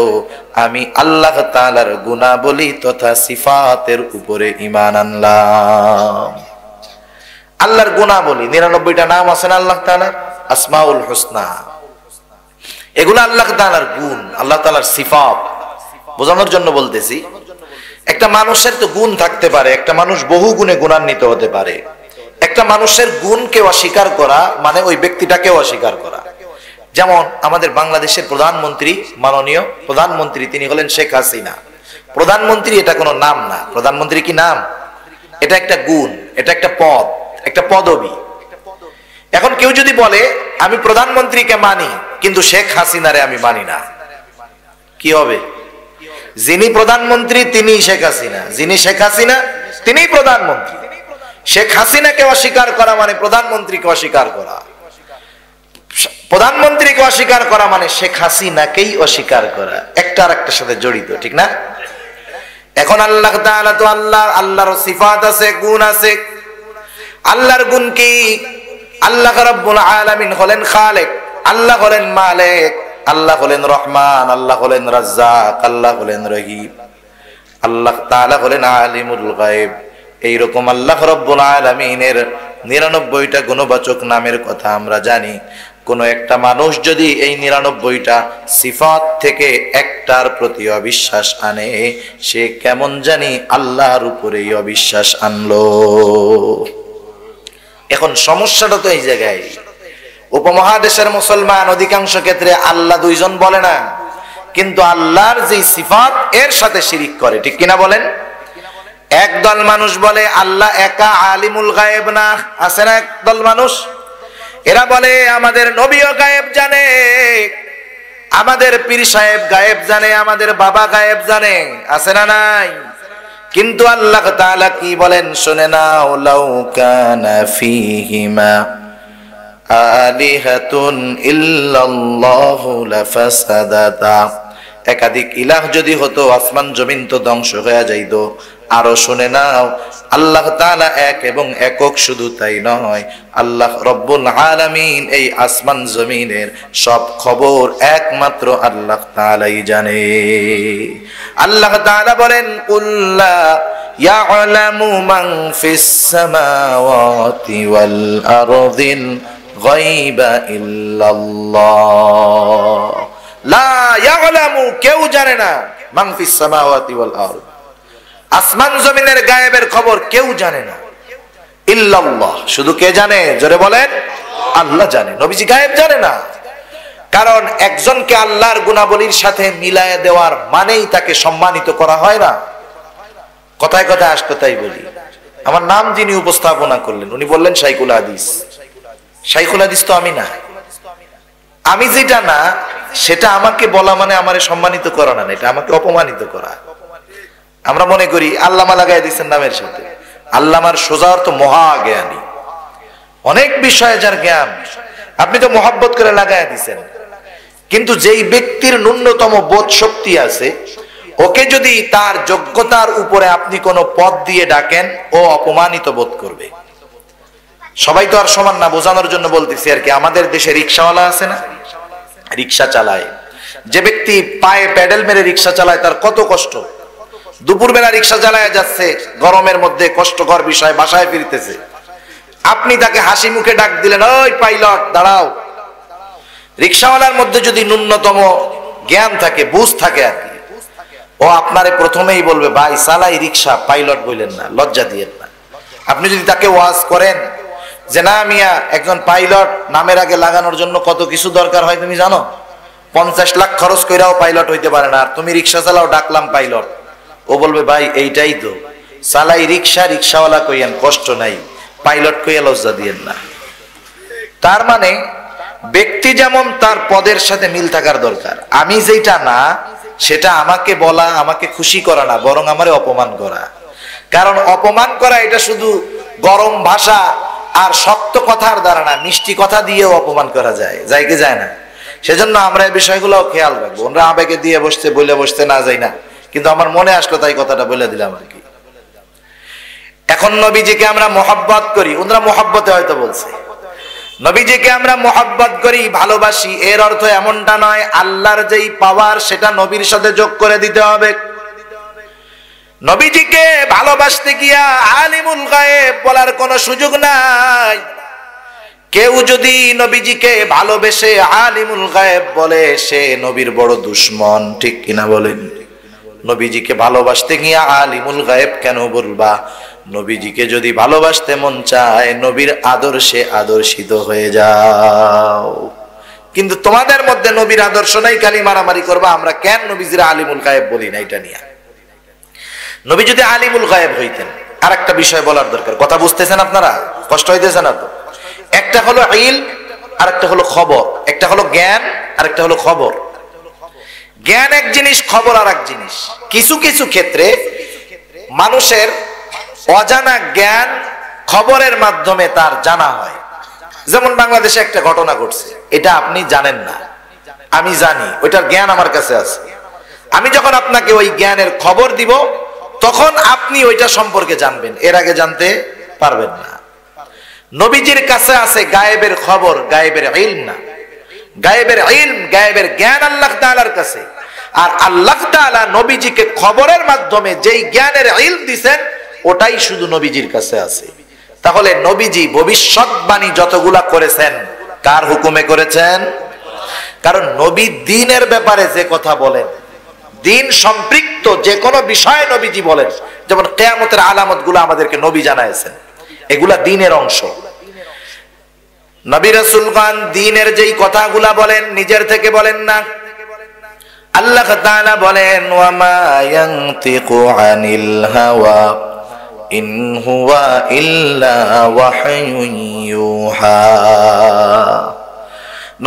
আমি আল্লাহ তাআলার গুণাবলী তথা সিফাতের উপরে ঈমান আনলাম। আল্লাহর গুণাবলী 99টা নাম আছে না আল্লাহ তাআলার, আসমাউল হুসনা, এগুলো আল্লাহ তাআলার গুণ, আল্লাহ তাআলার সিফাত। বোঝানোর জন্য বলতেছি, একটা মানুষের তো গুণ থাকতে পারে, একটা মানুষ বহু গুণে গুণান্বিত হতে পারে। একটা মানুষের গুণকে অস্বীকার করা মানে ওই ব্যক্তিটাকেও অস্বীকার করা। যেমন আমাদের বাংলাদেশের প্রধানমন্ত্রী, মাননীয় প্রধানমন্ত্রী, তিনি হলেন শেখ হাসিনা। প্রধানমন্ত্রী এটা কোনো নাম না। প্রধানমন্ত্রী কি নাম? এটা একটা গুণ, এটা একটা পদ, একটা পদবী। এখন কেউ যদি বলে আমি প্রধানমন্ত্রীকে মানি কিন্তু শেখ হাসিনারে আমি মানি না, কি হবে? যিনি প্রধানমন্ত্রী তিনি শেখ হাসিনা, যিনি শেখ হাসিনা তিনি প্রধানমন্ত্রী। শেখ হাসিনাকে অস্বীকার করা মানে প্রধানমন্ত্রীকে অস্বীকার করা, প্রধানমন্ত্রীকে অস্বীকার করা মানে শেখ হাসিনাকেই অস্বীকার করা, একটা আর একটার সাথে জড়িত, ঠিক না? এখন আল্লাহ তাআলা তো আল্লাহ, আল্লাহর সিফাত আছে, গুণ আছে। আল্লাহর গুণ কি? আল্লাহ রাব্বুল আলামিন হলেন খালেক, আল্লাহ হলেন মালিক, আল্লাহ হলেন রহমান, আল্লাহ হলেন রাজ্জাক, আল্লাহ হলেন রহিম, আল্লাহ তাআলা হলেন আলিমুল গায়ব। এইরকম আল্লাহ রাব্বুল আলামিনের 99টা গুণবাচক নামের কথা আমরা জানি। কোন একটা মানুষ যদি এই 99টা সিফাত থেকে একটার প্রতি অবিশ্বাস আনে, সে কেমন জানি আল্লাহর উপরেই অবিশ্বাস আনলো। এখন সমস্যাটা তো এই জায়গায়, উপমহাদেশের মুসলমান অধিকাংশ ক্ষেত্রে আল্লাহ দুইজন বলে না, কিন্তু আল্লাহর যে সিফাত এর সাথে শিরিক করে, ঠিক কিনা বলেন? একদল মানুষ বলে আল্লাহ একা আলিমুল গায়েব না, আছে না একদল মানুষ, এরা বলে আমাদের নবীও গায়েব জানে, আমাদের পীর সাহেব গায়েব জানে, আমাদের বাবা গায়েব জানে, আছে না নাই? কিন্তু আল্লাহ তাআলা কি বলেন শুনে নাও, লাউ কানা ফীহিমা আলিহাতুন ইল্লাল্লাহু লাফাসাদাতা, একাধিক ইলাহ যদি হতো আসমান জমিন তো ধ্বংস হয়ে যাইতো। আরো শুনে নাও, আল্লাহ তাআলা এক এবং একক, শুধু তাই নয়, আল্লাহ রব্বুল আলামিন এই আসমান জমিনের সব খবর একমাত্র আল্লাহ তাআলাই জানে। আল্লাহ তাআলা বলেন, কুল্লা ইয়ালামু মান ফিস সামাওয়াতি ওয়াল আরদিল গায়বা ইল্লাল্লাহ, লা ইয়ালামু, কেউ জানে না, মান ফিস সামাওয়াতি ওয়াল আরদ, আসমান জমিনের গায়েবের খবর কেউ জানে না, ইল্লাল্লাহ, শুধু কে জানে? জোরে বলেন, আল্লাহ জানে। নবীজি গায়েব জানে না, কারণ একজনকে আল্লাহর গুণাবলীর সাথে মিলায়ে দেওয়ার মানেই তাকে সম্মানিত করা হয় না। কথায় কথায় আসতো তাই বলি, আমার নাম যিনি উপস্থাপনা করলেন উনি বললেন শাইখুল হাদিস। শাইখুল হাদিস তো আমি না, আমি যেটা না সেটা আমাকে বলা মানে আমারে সম্মানিত করা না, এটা আমাকে অপমানিত করা। আমরা মনে করি আল্লামা লাগাই দিচ্ছেন নামের সাথে, আল্লামার সোজা অর্থ মহা জ্ঞানী, অনেক বিষয়ে যার জ্ঞান, আপনি তো মহব্বত করে লাগাই দিচ্ছেন। কিন্তু যেই ব্যক্তির ন্যূনতম বোধ শক্তি আছে, ওকে যদি তার যোগ্যতার উপরে আপনি কোনো পদ দিয়ে ডাকেন, ও অপমানিত বোধ করবে। সবাই তো আর সমান না, বোঝানোর জন্য বলতেছি আর কি। আমাদের দেশে রিক্সাওয়ালা আছে না, রিক্সা চালায়, যে ব্যক্তি পায়ে প্যাডেল মেরে রিক্সা চালায় তার কত কষ্ট। দুপুরবেলা রিক্সা চালায় যাচ্ছে, গরমের মধ্যে কষ্টকর বিষয়, বাসায় ফিরতেছে, আপনি তাকে হাসি মুখে ডাক দিলেন, ওই পাইলট দাঁড়াও। রিক্সাওয়ালার মধ্যে যদি ন্যূনতম জ্ঞান থাকে, বুঝ থাকে আর কি, ও আপনারে প্রথমেই বলবে, ভাই চালাই রিক্সা, পাইলট বললেন না, লজ্জা দিয়েন না। আপনি যদি তাকে ওয়াজ করেন যে না মিয়া, একজন পাইলট নামের আগে লাগানোর জন্য কত কিছু দরকার হয় তুমি জানো, 50 লাখ খরচ কইরাও পাইলট হইতে পারে না, আর তুমি রিক্সা চালাও ডাকলাম পাইলট। ও বলবে, ভাই এইটাই তো, চালাই রিক্সা, রিক্সাওয়ালা কইয়েন, কষ্ট নাই, পাইলট কইয়া লজ্জা দিয়েন না। তার মানে ব্যক্তি যেমন তার পদের সাথে মিল থাকার দরকার, আমি যেটা না সেটা আমাকে বলা, আমাকে খুশি করা না, বরং আমারে অপমান করা। কারণ অপমান করা এটা শুধু গরম ভাষা আর শক্ত কথার দ্বারা না, মিষ্টি কথা দিয়েও অপমান করা যায়, যায় কি যায় না? সেজন্য আমরা এই বিষয়গুলো খেয়াল রাখবো। ওরা আবেগে দিয়ে বসতে, বলে বসতে না যাই না, কিন্তু আমার মনে আসলো তাই কথাটা বলে দিলাম আর কি। এখন নবীজিকে আমরা মহব্বত করি, ওনারা মহব্বতে হয়তো বলছে, নবীজিকে আমরা মহব্বত করি, ভালোবাসি, এর অর্থ এমনটা নয় আল্লাহর যেই পাওয়ার সেটা নবীর সাথে যোগ করে দিতে হবে। নবীজিকে ভালোবাসতে গিয়া আলিমুল গায়েব বলার কোনো সুযোগ নাই। কেউ যদি নবীজিকে ভালোবেসে আলিমুল গায়েব বলে, সে নবীর বড় দুশমন, ঠিক কিনা বলেন? নবীজিকে ভালোবাসতে গিয়া আলিমুল গায়েব কেন বলবা? নবীজিকে যদি ভালোবাসতে মন চায়, নবীর আদর্শে আদর্শিত হয়ে যাও। কিন্তু তোমাদের মধ্যে নবীর আদর্শ নাই, খালি মারামারি করবা আমরা কেন নবীজির আলিমুল গায়েব বলি না, এটা নিয়ে। নবী যদি আলিমুল গায়েব হইতেন, আর একটা বিষয় বলার দরকার, কথা বুঝতেছেন আপনারা? কষ্ট হইতেছে না তো? একটা হলো ইলম, আর একটা হলো খবর। একটা হলো জ্ঞান, আর একটা হলো খবর। জ্ঞান এক জিনিস, খবর আর এক জিনিস। কিছু কিছু ক্ষেত্রে মানুষের অজানা জ্ঞান খবরের মাধ্যমে তার জানা হয়। যেমন বাংলাদেশে একটা ঘটনা ঘটছে, এটা আপনি জানেন না, আমি জানি, ওইটার জ্ঞান আমার কাছে আছে। আমি যখন আপনাকে ওই জ্ঞানের খবর দিব, তখন আপনি ওইটা সম্পর্কে জানবেন, এর আগে জানতে পারবেন না। নবীজির কাছে আছে গায়েবের খবর, গায়েবের ইলম না। গায়েবের ইলম, গায়েবের জ্ঞান আল্লাহ তাআলার কাছে। আর আল্লাহ তাআলা নবীজিকে খবরের মাধ্যমে যেই জ্ঞানের ইলম দিবেন, ওটাই শুধু নবীজির কাছে আছে। তাহলে নবীজি ভবিষ্যৎবাণী যতগুলা করেছেন, কার হুকুমে করেছেন? কারণ নবী দ্বীনের ব্যাপারে যে কথা বলেন, দ্বীন সম্পৃক্ত যে কোনো বিষয় নবীজি বলেন, যেমন কিয়ামতের আলামত গুলো আমাদেরকে নবী জানাইছেন, এগুলা দ্বীনের অংশ। নবী রাসূলগণ দ্বীনের যেই কথাগুলা বলেন নিজের থেকে বলেন না। আল্লাহ তাআলা বলেন ওয়া মা ইয়ানতিকু আনিল হাওয়া ইন হুয়া ইল্লা ওয়াহয়ুন ইউহা।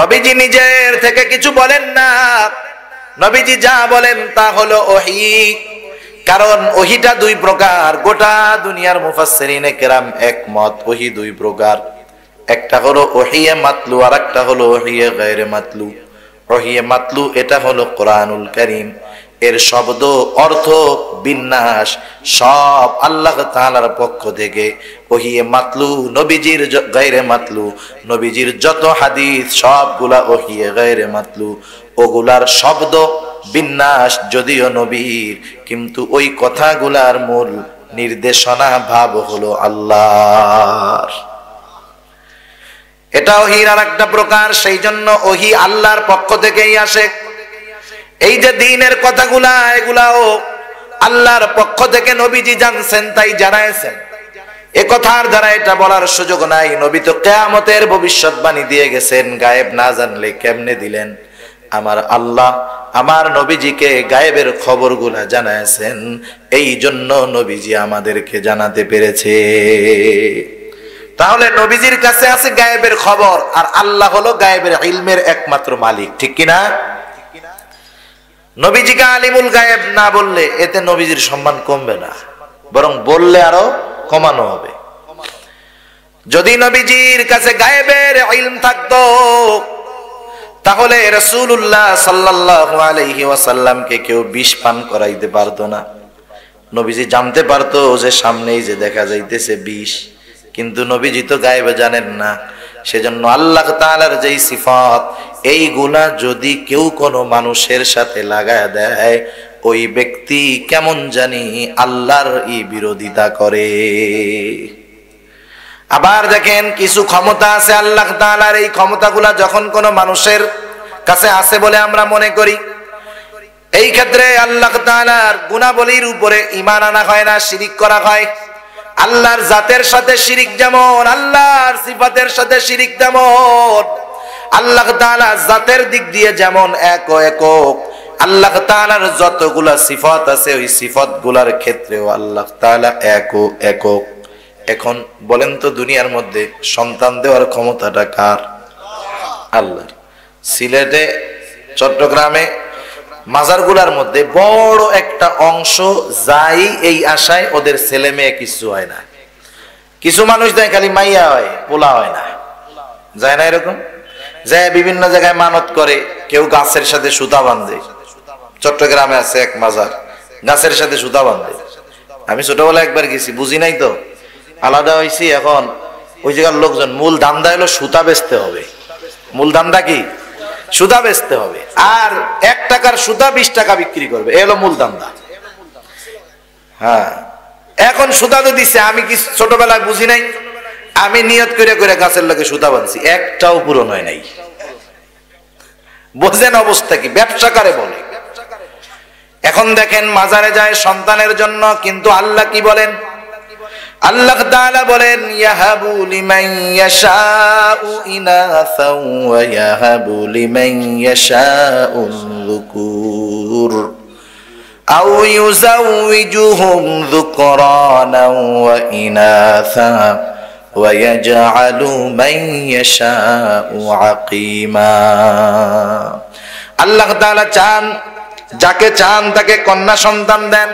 নবীজি নিজের থেকে কিছু বলেন না, নবীজি যা বলেন তা হলো ওহী। কারণ ওহীটা দুই প্রকার, গোটা দুনিয়ার মুফাসসিরিনে কেরাম একমত ওহী দুই প্রকার। একটা হলো ওহিয়ে মাতলু আর একটা হলো ওহিয়ে গায়রে মাতলু। ওহিয়ে মাতলু এটা হলো কোরআনুল কারীম, এর শব্দ অর্থ বিন্যাস সব আল্লাহ তাআলার পক্ষ থেকে। ওহিয়ে মাতলু নবীজির গায়রে মাতলু, নবীজির যত হাদিস সবগুলা ওহিয়ে গায়রে মাতলু। ওগুলার শব্দ বিন্যাস যদিও নবীর, কিন্তু ওই কথাগুলার মূল নির্দেশনা ভাব হলো আল্লাহর। এটা ওহীর আর একটা প্রকার। সেই জন্য ওহী আল্লাহর পক্ষ থেকেই আসে। এই যে দ্বীনের কথাগুলা, এগুলাও আল্লাহর পক্ষ থেকে নবীজি জানছেন, তাই জানাইছেন। এ কথার দ্বারা এটা বলার সুযোগ নাই নবী তো কিয়ামতের ভবিষ্যৎবাণী দিয়ে গেছেন। গায়েব না জানলে কেমনে দিলেন? আমার আল্লাহ আমার নবীজিকে গায়েবের খবরগুলা জানাইছেন, এই জন্য নবীজি আমাদেরকে জানাতে পেরেছে। তাহলে নবীজির কাছে আছে গায়েবের খবর, আর আল্লাহ হলো গায়েবের ইলমের একমাত্র মালিক, ঠিক কিনা? নবীজিকে আলিমুল গায়েব না বললে এতে নবীজির সম্মান কমবে না, বরং বললে আরো কমানো হবে। যদি নবীজির কাছে গায়েবের ইলম থাকতো তাহলে রাসূলুল্লাহ সাল্লাল্লাহু আলাইহি ওয়াসাল্লামকে কেউ বিষ পান করাইতে পারতো না। নবীজি জানতে পারতো যে সামনেই যে দেখা যাইতেছে বিষ, কিন্তু নবীজি তো গায়েবে জানেন না। সেজন্য আল্লাহ তাআলার যেই সিফাত, এইগুলা যদি কেউ কোনো মানুষের সাথে লাগায় দেয়, ওই ব্যক্তি কেমন জানি আল্লাহর বিরোধিতা করে। আবার দেখেন কিছু ক্ষমতা আছে আল্লাহ তাআলার, এই ক্ষমতাগুলা যখন কোনো মানুষের কাছে আছে বলে আমরা মনে করি, এই ক্ষেত্রে আল্লাহ তাআলার গুণাবলীর উপরে ঈমান আনা হয় না, শিরিক করা হয়। আল্লাহর জাতের সাথে শিরিক যেমন, আল্লাহর সিফাতের সাথে শিরিক তেমন। আল্লাহ তাআলা জাতের দিক দিয়ে যেমন এক ও একক, আল্লাহ তাআলার যতগুলা সিফাত আছে ওই সিফাতগুলার ক্ষেত্রেও আল্লাহ তাআলা এক ও একক। এখন বলেন তো দুনিয়ার মধ্যে সন্তান দেওয়ার ক্ষমতাটা কার? আল্লাহর। সিলেটে চট্টগ্রামে মাজারগুলার মধ্যে বড় একটা অংশ যাই এই আশায় ওদের ছেলে মেয়ে কিছু হয় না। কিছু মানুষ দেয় খালি মাইয়া হয়, পোলা হয় না, যায় না এরকম? যায় বিভিন্ন জায়গায় মানত করে, কেউ গাছের সাথে সুতা বাঁধে। চট্টগ্রামে আছে এক মাজার, গাছের সাথে সুতা বাঁধে। আমি ছোটবেলায় একবার গেছি, বুঝি নাই তো, আলাদা হয়েছি। এখন ওই জায়গার লোকজন মূল ধান্দা হলো সুতা বেচতে হবে। মূল ধান্দা কি? সুতা বেচতে হবে, আর 1 টাকার সুতা 20 টাকা বিক্রি করবে, এ হলো মূল ধান্দা। হ্যাঁ, এখন সুতা তো দিচ্ছে, আমি কি ছোটবেলায় বুঝি নাই? আমি নিয়ত করে করে গাছের লগে সুতা বাঁধছি, একটাও পূরণ হয় নাই। বোঝেন অবস্থা কি? ব্যবসা করে বলে। এখন দেখেন মাজারে যায় সন্তানের জন্য, কিন্তু আল্লাহ কি বলেন? আল্লাহ তাআলা বলেন ইয়াহাবু লিমান ইয়াশাউ ইনাসাও ওয়া ইয়াহাবু লিমান ইয়াশাউ যুকুর আও ইউযাউজুহুম যুকরানা ওয়া ইনাসা ওয়া ইয়াজআলু মান ইয়াশাউ আকীমা। আল্লাহ তাআলা চান, যাকে চান তাকে কন্যা সন্তান দেন,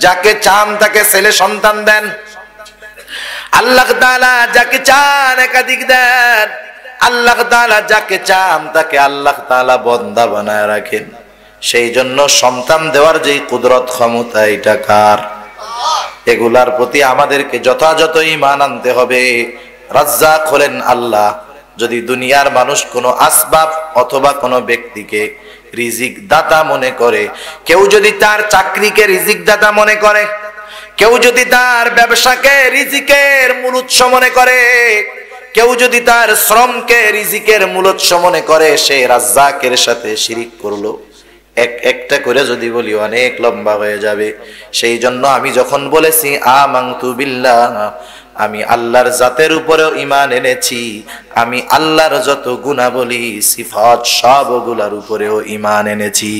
যাকে চান তাকে ছেলে সন্তান দেন। আল্লাহ তাআলা যাকে চান একাধিক দেন, আল্লাহ তাআলা যাকে চান তাকে আল্লাহ তাআলা বান্দা বানায় রাখেন। সেই জন্য সন্তান দেওয়ার যেই কুদরত ক্ষমতা, এটা কার? এগুলার প্রতি আমাদেরকে যথাযথ ঈমান আনতে হবে। রাজ্জাক হলেন আল্লাহ। যদি দুনিয়ার মানুষ কোনো আসবাব অথবা কোনো ব্যক্তিকে রিজিক দাতা মনে করে, কেউ যদি তার চাকরিকে রিজিক দাতা মনে করে, কেউ যদি তার ব্যবসাকে রিজিকের মূল উৎস মনে করে, কেউ যদি তার শ্রমকে রিজিকের মূল উৎস মনে করে, সে রাজ্জাকের সাথে শিরিক করলো। একটা করে যদি বলি অনেক লম্বা হয়ে যাবে। সেই জন্য আমি যখন বলেছি আমানতু বিল্লাহ আমি আল্লাহর জাতের উপরেও ঈমান এনেছি, আমি আল্লাহর যত গুণাবলী সিফাত সবগুলোর উপরেও ঈমান এনেছি।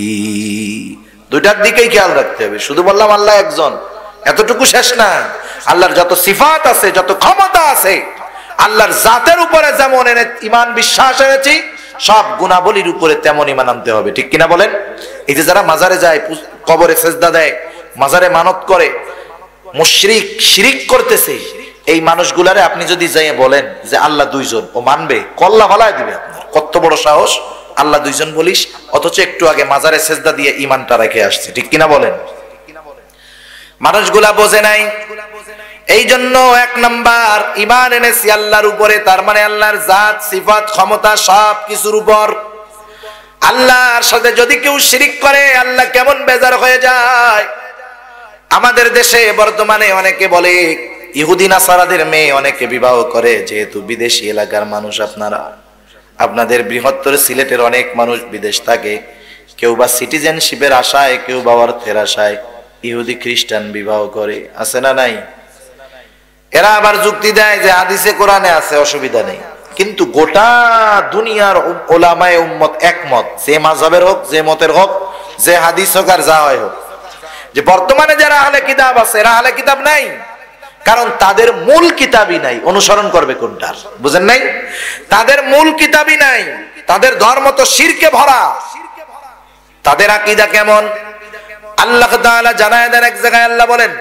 দুইটার দিকেই খেয়াল রাখতে হবে। শুধু বললাম আল্লাহ একজন, এতটুকু শেষ না। আল্লাহর যত সিফাত আছে, যত ক্ষমতা আছে, আল্লাহর জাতের উপরে যেমন ঈমান বিশ্বাস এনেছি, সব গুণাবলীর উপরে তেমন ঈমান আনতে হবে। ঠিক কিনা বলেন? এই যে যারা মাজারে যায়, কবরে সেজদা দেয়, মাজারে মানত করে, মুশরিক শিরিক করতেছে, এই মানুষগুলারে আপনি যদি যাই বলেন যে আল্লাহ দুইজন, ও মানবে? কল্লা ফালায় দিবে আপনার। কত বড় সাহস, আল্লাহ দুইজন বলিস, অথচ একটু আগে মাজারে সেজদা দিয়ে ঈমানটা রেখে আসছে। ঠিক কিনা বলেন? মানুষগুলা বোঝে নাই। এই জন্য এক নাম্বার ঈমান এনেছি আল্লাহর উপরে, তার মানে আল্লাহর জাত সিফাত ক্ষমতা সব কিছুর উপর। আল্লাহর সাথে যদি কেউ শিরিক করে, আল্লাহ কেমন বেজার হয়ে যায়। আমাদের দেশে বর্তমানে অনেকে বলে ইহুদি নাসারাদের মেয়ে অনেকে বিবাহ করে, যেহেতু বিদেশি এলাকার মানুষ আপনারা, আপনাদের বৃহত্তর সিলেটের অনেক মানুষ বিদেশ থাকে, কেউ বা সিটিজেনশিপের আশায়, কেউ বা অর্থের আশায় ইহুদি খ্রিস্টান বিবাহ করে, আছে না নাই? এরা আবার যুক্তি দেয় যে হাদিসে কোরআনে আছে, অসুবিধা নেই। কিন্তু গোটা দুনিয়ার ওলামায়ে উম্মত একমত, যে মাযহাবের হোক, যে মতের হোক, যে হাদিস হোক আর যা হয় হোক, যে বর্তমানে যারা আহলে কিতাব আছে, এরা আহলে কিতাব নাই। কারণ তাদের মূল কিতাবই নাই, অনুসরণ করবে কোনটার? বুঝেন নাই? তাদের মূল কিতাবই নাই, তাদের ধর্ম তো শিরকে ভরা। তাদের আকীদা কেমন আল্লাহ তাআলা জানায় দেন। এক জায়গায় আল্লাহ বলেন,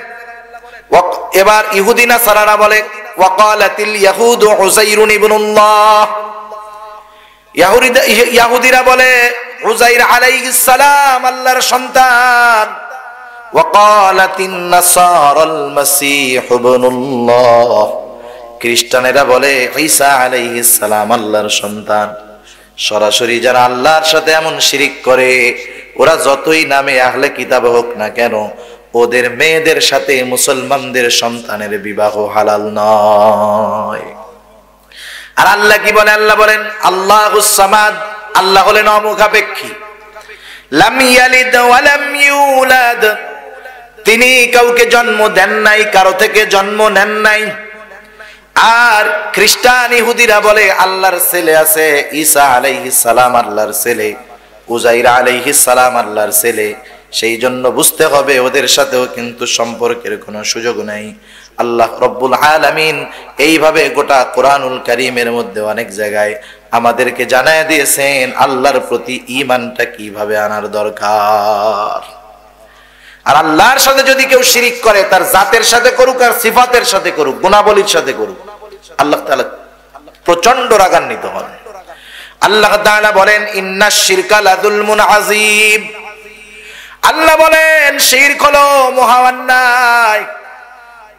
এবার ইহুদি নাসারারা বলে ওয়াকালাতিল ইয়াহুদু উযাইরুন ইবনুল্লাহ, ইহুদিরা বলে উযাইর আলাইহিস সালাম আল্লাহর সন্তান। ওয়াকালাতিন নাসারাল মাসীহ ইবনুল্লাহ, খ্রিস্টানেরা বলে ঈসা আলাইহিস সালাম আল্লাহর সন্তান। সরাসরি যারা আল্লাহর সাথে এমন শিরিক করে, ওরা যতই নামে আহলে কিতাব হোক না কেন, ওদের মেয়েদের সাথে মুসলমানদের সন্তানের বিবাহ হালাল নয়। আর আল্লাহ কি বলে? আল্লাহ বলেন আল্লাহুস সামাদ, আল্লাহ হলেন অমুখাপেক্ষী। লাম ইয়ালিদ ওয়া লাম ইউলাদ, তিনি কাউকে জন্ম দেন নাই, কারো থেকে জন্ম নেন নাই। আর খ্রিস্টান ইহুদিরা বলে আল্লাহর ছেলে আছে, ঈসা আলাইহিস সালাম আল্লাহর ছেলে, উযাইর আলাইহিস সালাম আল্লাহর ছেলে। সেই জন্য বুঝতে হবে ওদের সাথেও কিন্তু সম্পর্কের কোনো সুযোগ নাই। আল্লাহ রব্বুল আলামিন এইভাবে গোটা কোরআনুল কারীমের মধ্যে অনেক জায়গায় আমাদেরকে জানায় দিয়েছেন আল্লাহর প্রতি ঈমানটা কিভাবে আনার দরকার। আর আল্লাহর সাথে যদি কেউ শিরিক করে, তার জাতের সাথে করুক আর সিফাতের সাথে করুক, গুণাবলীর সাথে করুক, আল্লাহ তাআলা প্রচন্ড রাগান্বিত হন। আল্লাহ তাআলা বলেন ইন্নাশ শিরকা লাযুলমুন আযীম, আল্লাহ বলেন শিরক হলো মহা অন্যায়,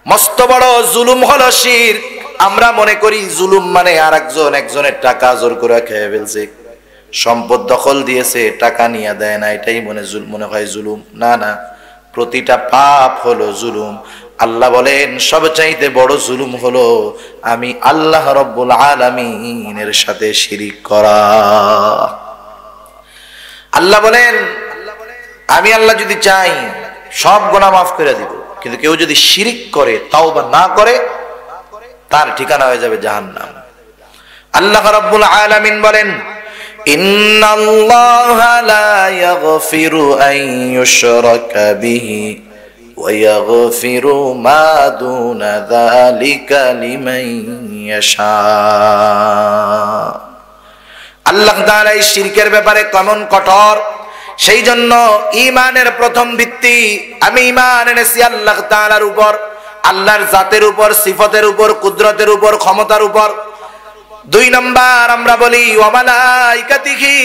মস্ত বড় জুলুম হলো শিরক। আমরা মনে করি জুলুম মানে আরেকজন একজনের টাকা জোর করে খেয়ে ফেলছে, সম্পদ দখল দিয়েছে, টাকা নিয়ে দেয় না, এটাই মনে হয় জুলুম। না না, প্রতিটা পাপ হলো জুলুম। আল্লাহ বলেন সবচাইতে বড় জুলুম হলো আমি আল্লাহ রব্বুল আলামিনের সাথে শিরিক করা। আল্লাহ বলেন আমি আল্লাহ যদি চাই সব গুনাহ মাফ করে দিব, কিন্তু কেউ যদি শিরিক করে, তাওবা না করে, তার ঠিকানা হয়ে যাবে জাহান্নাম। আল্লাহ রাব্বুল আলামিন বলেন ইন্নাল্লাহা লা ইয়াগফিরু আন ইউশরাকা বিহি ওয়া ইয়াগফিরু মা দুনা যালিকা লিমান ইয়াশা। আল্লাহ তাআলা এই শিরকের ব্যাপারে কেমন কঠোর। সেই জন্য ঈমানের প্রথম ভিত্তি, আমি ঈমান এনেছি আল্লাহ তাআলার উপর, আল্লাহর জাতের উপর, সিফাতের উপর, কুদরতের উপর, ক্ষমতার উপর। দুই নাম্বার আমরা বলি ওয়া মালাইকাতিহি,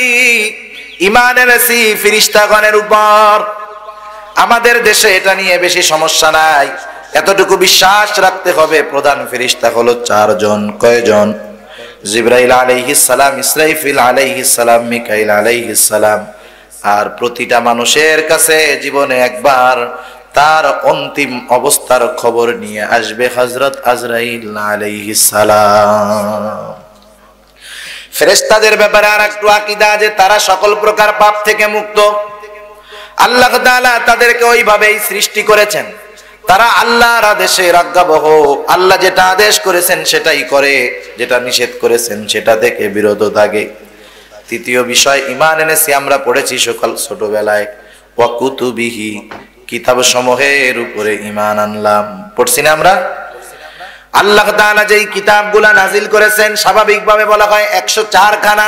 ঈমান এনেছি ফেরেশতাগণের উপর। আমাদের দেশে এটা নিয়ে বেশি সমস্যা নাই, এতটুকু বিশ্বাস রাখতে হবে প্রধান ফেরেশতা হলো চারজন। কয়জন? জিবরাইল আলাইহিস সালাম, ইসরাফিল আলাইহিস সালাম, মিকাইল আলাইহিস সালাম। আর প্রতিটা মানুষের কাছে জীবনে একবার তার অন্তিম অবস্থার খবর নিয়ে আসবে হযরত আজরাইল আলাইহিস সালাম। ফেরেশতাদের ব্যাপারে আর একটু আকীদা যে তারা সকল প্রকার পাপ থেকে মুক্ত। আল্লাহ তাআলা তাদেরকে ওইভাবেই সৃষ্টি করেছেন, তারা আল্লাহর আদেশের আজ্ঞাবহ, আল্লাহ যেটা আদেশ করেছেন সেটাই করে, যেটা নিষেধ করেছেন সেটা থেকে বিরত থাকে। তৃতীয় বিষয় ঈমান এনেছি, আমরা পড়েছি সকাল ছোটবেলায়, ওয়া কুতুবিহি, কিতাব সমূহের উপরে ঈমান আনলাম। পড়ছি না আমরা? আল্লাহ তাআলা যেই কিতাবগুলা নাজিল করেছেন, স্বাভাবিকভাবে বলা হয় 104 খানা,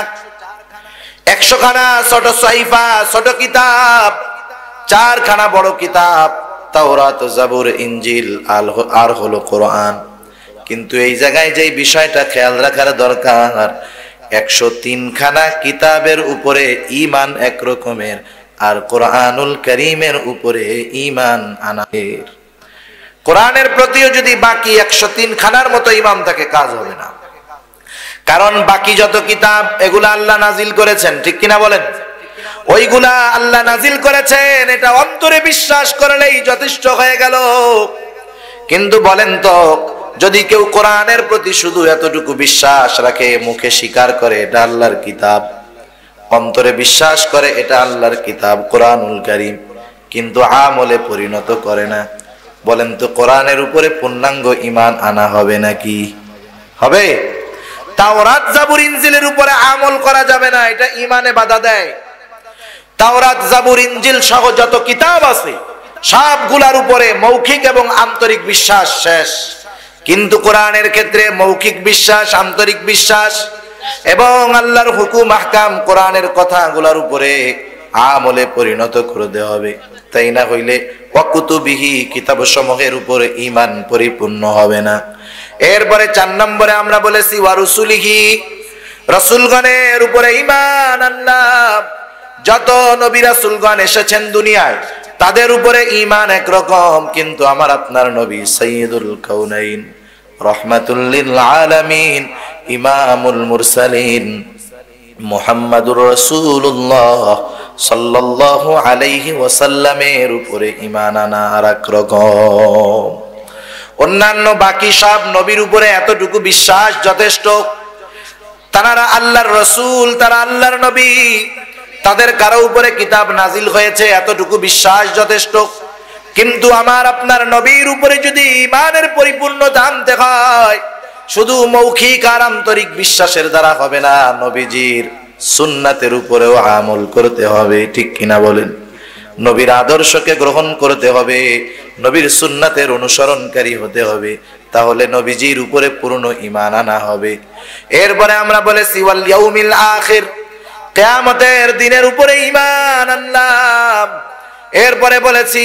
100 খানা ছোট সাহিফা, ছোট কিতাব, 4 খানা বড় কিতাব, তাওরাত, জাবুর, ইনজিল আর হলো কোরআন। কিন্তু এই জায়গায় যেই বিষয়টা খেয়াল রাখার দরকার, 103 খানা কিতাবের উপরে ঈমান এক রকমের, আর কোরআনুল কারীমের উপরে ঈমান আনার। কোরআনের প্রতিও যদি বাকি 103 খানার মতো ঈমান থাকে, কাজ হবে না। কারণ বাকি যত কিতাব এগুলা আল্লাহ নাজিল করেছেন, ঠিক কিনা বলেন? ওইগুলা আল্লাহ নাজিল করেছেন, এটা অন্তরে বিশ্বাস করলেই যথেষ্ট হয়ে গেল। কিন্তু বলেন তো, যদি কেউ কোরআনের প্রতি শুধু এতটুকু বিশ্বাস রাখে, মুখে স্বীকার করে এটা আল্লাহর কিতাব, অন্তরে বিশ্বাস করে এটা আল্লাহর কিতাব কোরআনুল কারীম, কিন্তু আমলে পরিণত করে না, বলেন তো কোরআনের উপরে পূর্ণাঙ্গ ঈমান আনা হবে নাকি? হবে? তাওরাত, জাবুর, ইনজিলের উপরে আমল করা যাবে না, এটা ঈমানে বাধা দেয়। তাওরাত, জাবুর, ইনজিল সহ যত কিতাব আছে সবগুলার উপরে মৌখিক এবং আন্তরিক বিশ্বাস শেষ। কিন্তু কোরআনের ক্ষেত্রে মৌখিক বিশ্বাস, আন্তরিক বিশ্বাস এবং আল্লাহর হুকুম আহকাম, কোরআনের কথাগুলোর উপরে আমলে পরিণত করে দেওয়া হবে। তাই না হইলে ওয়া কুতুবিহি, কিতাব সমূহের উপরে ঈমান পরিপূর্ণ হবে না। এরপরে 4 নম্বরে আমরা বলেছি ওয়া রুসুলিহি, রাসূলগণের উপরে ঈমান আনলাম। যত নবী রাসূলগণ এসেছেন দুনিয়ায়, তাদের উপরে ঈমান একরকম, কিন্তু আমার আপনার নবী সাইয়্যিদুল কাউনাইন, রাহমাতুল লিল আলামিন, ইমামুল মুরসালিন, মুহাম্মাদুর রাসূলুল্লাহ সাল্লাল্লাহু আলাইহি ওয়াসাল্লামের উপরে ঈমান আনা আরেক রকম। অন্যান্য বাকি সব নবীর উপরে এতটুকু বিশ্বাস যথেষ্ট, তারা আল্লাহর রাসূল, তারা আল্লাহর নবী, তাদের কারো উপরে কিতাব নাজিল হয়েছে, এতটুকু বিশ্বাস যথেষ্ট। কিন্তু আমার আপনার নবীর উপরে যদি ঈমানের পরিপূর্ণতা আনতে হয়, শুধু মৌখিক আর আন্তরিক বিশ্বাসের দ্বারা হবে না, নবীজির সুন্নাতের উপরেও আমল করতে হবে, ঠিক কিনা বলেন? নবীর আদর্শকে গ্রহণ করতে হবে, নবীর সুন্নাতের অনুসরণকারী হতে হবে, তাহলে নবীজির উপরে পূর্ণ ঈমান আনা হবে। এরপরে আমরা বলেছি ওয়াল ইয়াউমিল আখির, কিয়ামতের দিনের উপরে ঈমান আনলাম। এরপরে বলেছি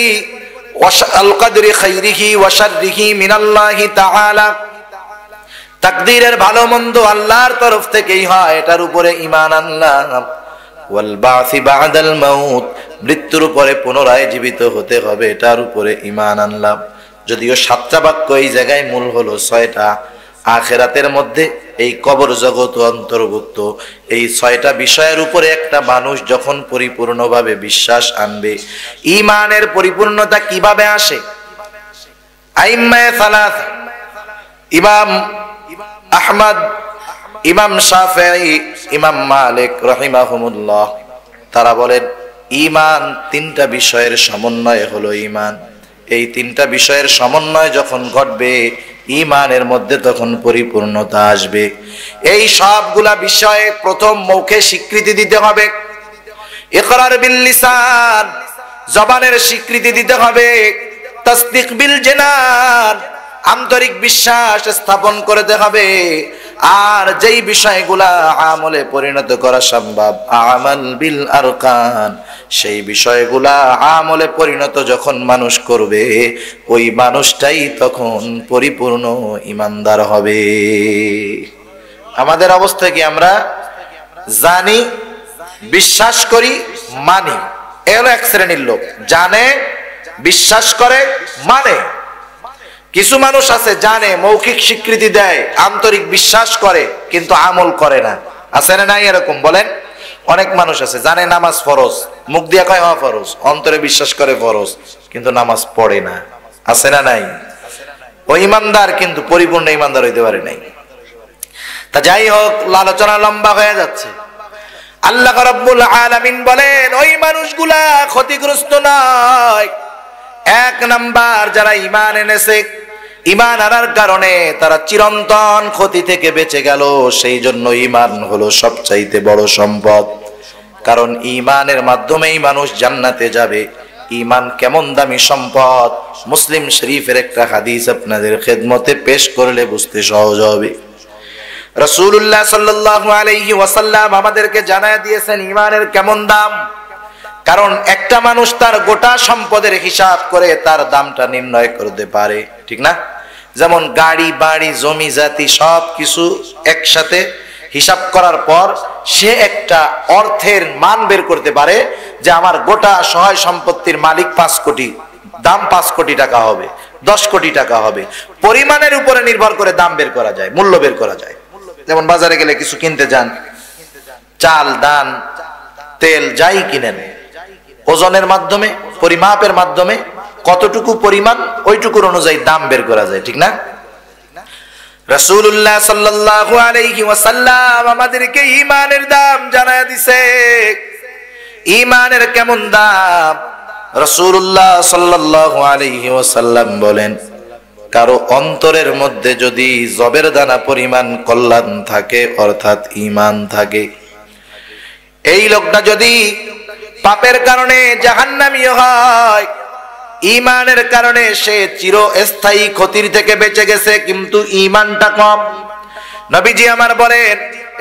ওয়াশআল কদরি খাইরিহি ওয়া শাররিহি মিনাল্লাহি তাআলা, তাকদীরের ভালো মন্দ আল্লাহর তরফ থেকেই হয়, এটার উপরে ঈমান আনলাম। ওয়াল বাসি বাদাল মাউত, মৃত্যুর পরে পুনরায় জীবিত হতে হবে, এটার উপরে ঈমান আনলাম। যদিও 7টা বাক্য, এই জায়গায় মূল হলো 6টা। আখিরাতের মধ্যে এই কবর জগৎ অন্তর্ভুক্ত। এই 6টা বিষয়ের উপরে একটা মানুষ যখন পরিপূর্ণভাবে বিশ্বাস আনবে, ঈমানের পরিপূর্ণতা কিভাবে আসে? আইম্মায়ে সালাস, ইমাম আহমদ, ইমাম শাফিঈ, ইমাম মালিক রাহিমাহুমুল্লাহ, তারা বলেন ঈমান 3টা বিষয়ের সমন্বয় হলো ঈমান। এই 3টা বিষয়ের সমন্বয় যখন ঘটবে, ঈমানের মধ্যে তখন পরিপূর্ণতা আসবে। এই সবগুলা বিষয়ে প্রথম মুখে স্বীকৃতি দিতে হবে, ইকরার বিল লিসান, জবানের স্বীকৃতি দিতে হবে, তাসদিক বিল জানান, আন্তরিক বিশ্বাস স্থাপন করতে হবে। আর যেই বিষয়গুলা আমলে পরিণত করা সম্ভব, আমাল বিল আরকান, সেই বিষয়গুলা আমলে পরিণত যখন মানুষ করবে, ওই মানুষটাই তখন পরিপূর্ণ ঈমানদার হবে। আমাদের অবস্থা কি? আমরা জানি, বিশ্বাস করি, মানি, এর এক শ্রেণীর লোক। জানে, বিশ্বাস করে, মানে। কিছু মানুষ আছে জানে, মৌখিক স্বীকৃতি দেয়, আন্তরিক বিশ্বাস করে, কিন্তু আমল করে না। আছে না নাই এরকম? বলেন। অনেক মানুষ আছে জানে নামাজ ফরজ, মুখ দিয়ে কয় হ্যাঁ ফরজ, অন্তরে বিশ্বাস করে ফরজ, কিন্তু নামাজ পড়ে না। আছে না নাই? ও ঈমানদার, কিন্তু পরিপূর্ণ ঈমানদার হইতে পারে নাই। তা যাই হোক, আলোচনা লম্বা হয়ে যাচ্ছে। আল্লাহ রাব্বুল আলামিন বলেন ওই মানুষগুলা ক্ষতিগ্রস্ত নয়, এক নাম্বার, যারা ঈমান এনেছে, ঈমান আনার কারণে তারা চিরন্তন ক্ষতি থেকে বেঁচে গেল। সেই জন্য ঈমান হলো সবচাইতে বড় সম্পদ, কারণ ঈমানের মাধ্যমেই মানুষ জান্নাতে যাবে। ঈমান কেমন দামি সম্পদ, মুসলিম শরীফের একটা হাদিস আপনাদের খেদমতে পেশ করলে বুঝতে সহজ হবে। রাসূলুল্লাহ সাল্লাল্লাহু আলাইহি ওয়াসাল্লাম আমাদেরকে জানায় দিয়েছেন ঈমানের কেমন দাম। কারণ একটা মানুষ তার গোটা সম্পদের হিসাব করে তার দামটা নির্ণয় করতে পারে, ঠিক না? যেমন গাড়ি বাড়ি জমি জাতি সব কিছু একসাথে হিসাব করার পর সে একটা অর্থের মান বের করতে পারে যে আমার গোটা সহায় সম্পত্তির মালিক 5 কোটি, দাম 5 কোটি টাকা হবে, 10 কোটি টাকা হবে। পরিমাণের উপরে নির্ভর করে দাম বের করা যায়, মূল্য বের করা যায়। যেমন বাজারে গেলে কিছু কিনতে যান, চাল ডাল তেল যাই কিনেন, ওজনের মাধ্যমে পরিমাপের মাধ্যমে কতটুকু পরিমাণ ওইটুকুর অনুযায়ী দাম বের করা যায়, ঠিক না? রাসূলুল্লাহ সাল্লাল্লাহু আলাইহি ওয়াসাল্লাম আমাদেরকে ঈমানের দাম জানায় দিছে। ঈমানের কেমন দাম? রাসূলুল্লাহ সাল্লাল্লাহু আলাইহি ওয়াসাল্লাম বলেন, কারো অন্তরের মধ্যে যদি জবের দানা পরিমাণ কল্যাণ থাকে, অর্থাৎ ঈমান থাকে, এই লোকটা যদি পাপের কারণে জাহান্নামী হয়, ঈমানের কারণে সে চিরস্থায়ী ক্ষতির থেকে বেঁচে গেছে, কিন্তু ঈমানটা কম। নবীজি আমার বলেন,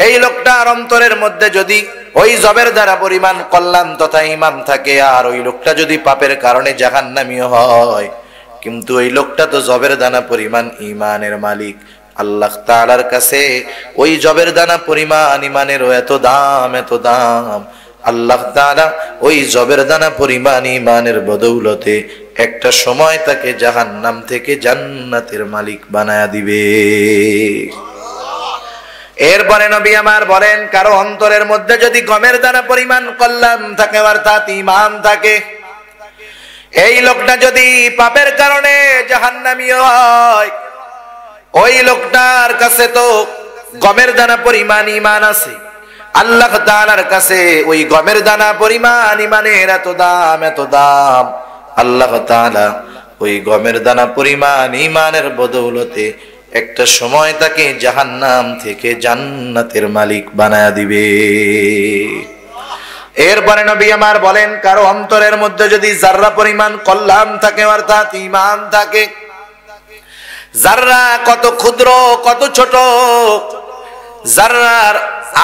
এই লোকটার অন্তরের মধ্যে যদি ওই জবের দ্বারা পরিমাণ কল্যাণ তথা ঈমান থাকে, আর ওই লোকটা যদি পাপের কারণে জাহান্নামী হয়, কিন্তু ওই লোকটা তো জবের দানা পরিমাণ ঈমানের মালিক। আল্লাহ তাআলার কাছে ওই জবের দানা পরিমাণ ঈমানেরও এত দাম, এত দাম। আল্লাহ তাআলা ওই জবের দানা পরিমাণ ঈমানের বদৌলতে একটা সময় তাকে জাহান্নাম থেকে জান্নাতের মালিক বানায়া দিবে। এরপরে নবী আমার বলেন, কারো অন্তরের মধ্যে যদি গমের দানা পরিমাণ কল্যাণ থাকে, অর্থাৎ ঈমান থাকে, এই লোকটা যদি পাপের কারণে জাহান্নামী হয়, ওই লোকটার কাছে তো গমের দানা পরিমাণ ঈমান আছে। আল্লাহ তাআলার কাছে ওই গমের দানা পরিমাণ ঈমানের এত দাম, এত দাম। আল্লাহ তাআলা ওই গমের দানা পরিমাণ ঈমানের বদৌলতে একটা সময় তাকে জাহান্নাম থেকে জান্নাতের মালিক বানায়া দিবে। এরপরে নবী আমার বলেন, কারো অন্তরের মধ্যে যদি যাররা পরিমাণ কল্যাণ থাকে, অর্থাৎ ঈমান থাকে, যাররা কত ক্ষুদ্র কত ছোট, যাররার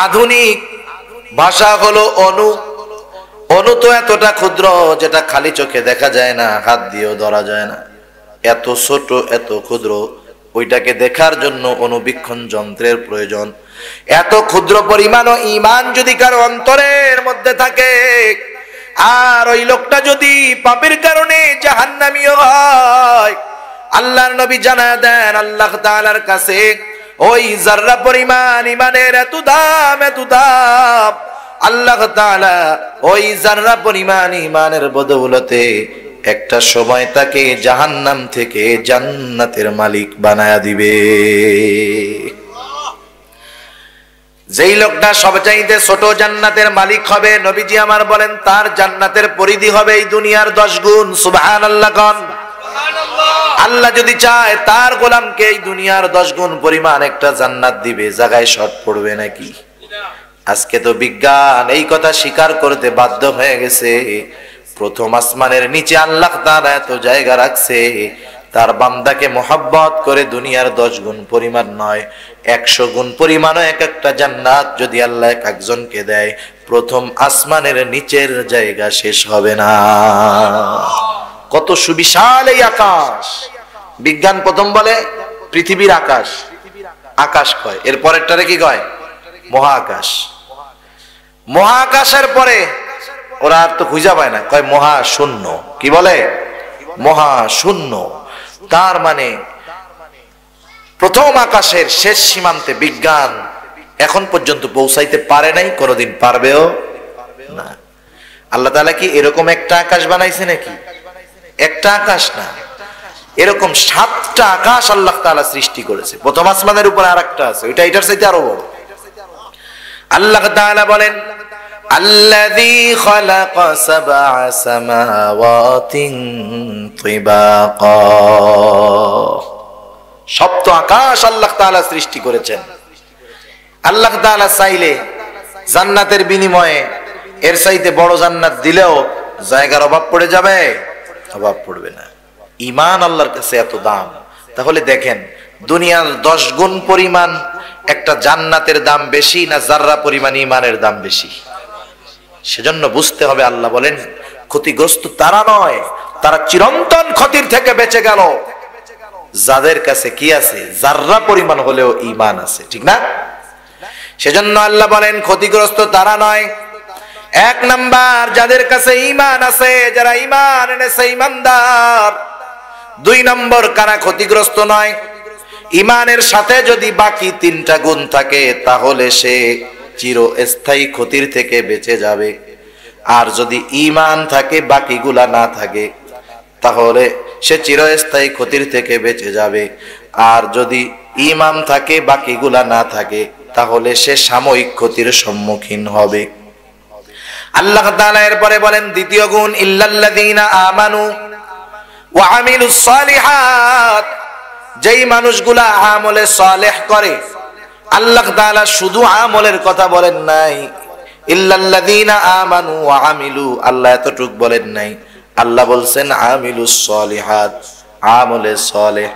আধুনিক ভাষা হলো অণু। অণু তো এতটা ক্ষুদ্র যেটা খালি চোখে দেখা যায় না, হাত দিয়েও ধরা যায় না, এত ছোট এত ক্ষুদ্র। ওইটাকে দেখার জন্য অণুবীক্ষণ যন্ত্রের প্রয়োজন। এত ক্ষুদ্র পরিমাণও ঈমান যদি কারো অন্তরের মধ্যে থাকে, আর ওই লোকটা যদি পাপের কারণে জাহান্নামী হয়, আল্লাহর নবী জানায় দেন আল্লাহ তাআলার কাছে ওই যাররা পরিমাণ ঈমানের এত দাম, এত দাম। আল্লাহ তাআলা ওই যাররা পরিমাণ ঈমানের বদৌলতে একটা সময় তাকে জাহান্নাম থেকে জান্নাতের মালিক বানায়া দিবে। যেই লোকটা সবচাইতে ছোট জান্নাতের মালিক হবে, নবীজি আমার বলেন তার জান্নাতের পরিধি হবে এই দুনিয়ার 10 গুণ। সুবহানাল্লাহ কোন। আল্লাহ যদি চায় তার গোলামকে এই দুনিয়ার 10 গুণ পরিমাণ একটা জান্নাত দিবে, জায়গায় শর্ট পড়বে নাকি? আজকে তো বিজ্ঞান এই কথা স্বীকার করতে বাধ্য হয়ে গেছে। প্রথম আসমানের নিচে আল্লাহ তাআলা এত জায়গা রাখছে, তার বান্দাকে মোহাব্বত করে দুনিয়ার 10 গুণ পরিমাণ নয়, 100 গুণ পরিমাণও এক একটা জান্নাত যদি আল্লাহ এক একজনকে দেয়, প্রথম আসমানের নিচের জায়গা শেষ হবে না। কত সুবিশাল এই আকাশ! বিজ্ঞান প্রথম বলে পৃথিবীর আকাশ, আকাশ কয়, এর পরেরটারে কি কয়? মহাকাশ। মহাকাশের পরে ওরা আর তো খুঁজে পায় না, কয় মহাশূন্য। কি বলে? মহাশূন্য। তার মানে প্রথম আকাশের শেষ সীমান্তে বিজ্ঞান এখন পর্যন্ত পৌঁছাইতে পারে নাই, কোনোদিন পারবেও না। আল্লাহ তাআলা কি এরকম একটা আকাশ বানাইছে নাকি? একটা আকাশ না, এরকম 7টা আকাশ আল্লাহ তাআলা সৃষ্টি করেছে। প্রথম আসমানের উপর আরেকটা আছে, ওইটা এটার চাইতে আরো বড়। আল্লাহ তাআলা বলেন আল্লাযী খালাকা সাবআ সামাওয়াতিন তিবাকা, সপ্ত আকাশ আল্লাহ তাআলা সৃষ্টি করেছেন। আল্লাহ তাআলা চাইলে জান্নাতের বিনিময়ে এর চাইতে বড় জান্নাত দিলেও জায়গার অভাব পড়ে যাবে? অভাব পড়বে না। ঈমান আল্লাহর কাছে এত দাম, তাহলে দেখেন দুনিয়ার 10 গুণ পরিমাণ একটা জান্নাতের দাম বেশি না যাররা পরিমাণ ঈমানের দাম বেশি? সেজন্য বুঝতে হবে, আল্লাহ বলেন ক্ষতিগ্রস্ত তারা নয়, তারা চিরন্তন ক্ষতির থেকে বেঁচে গেল যাদের কাছে কি আছে? যাররা পরিমাণ হলেও ঈমান আছে, ঠিক না? সেজন্য আল্লাহ বলেন ক্ষতিগ্রস্ত তারা নয়। 1 নাম্বার, যাদের কাছে ঈমান আছে, যারা ঈমান এনেছে, ঈমানদার। 2 নম্বর, কারা ক্ষতিগ্রস্ত নয়? ঈমানের সাথে যদি বাকি 3টা গুণ থাকে তাহলে সে চিরস্থায়ী ক্ষতির থেকে বেঁচে যাবে। আর যদি ঈমান থাকে বাকিগুলা না থাকে তাহলে সে চিরস্থায়ী ক্ষতির থেকে বেঁচে যাবে। আর যদি ঈমান থাকে বাকিগুলা না থাকে তাহলে সে সাময়িক ক্ষতির সম্মুখীন হবে। আল্লাহ তাআলা এরপরে বলেন দ্বিতীয় গুণ, ইল্লাল্লাযীনা আমানু ওয়া আমিলুস সালিহাত, যেই মানুষগুলা আমলে সালেহ করে। আল্লাহ তাআলা শুধু আমলের কথা বলেন নাই, ইল্লাল্লাযীনা আমানু ওয়া আমিলু, আল্লাহ এতটুক বলেন নাই, আল্লাহ বলছেন আমিলুস সালিহাত, আমলে সালেহ।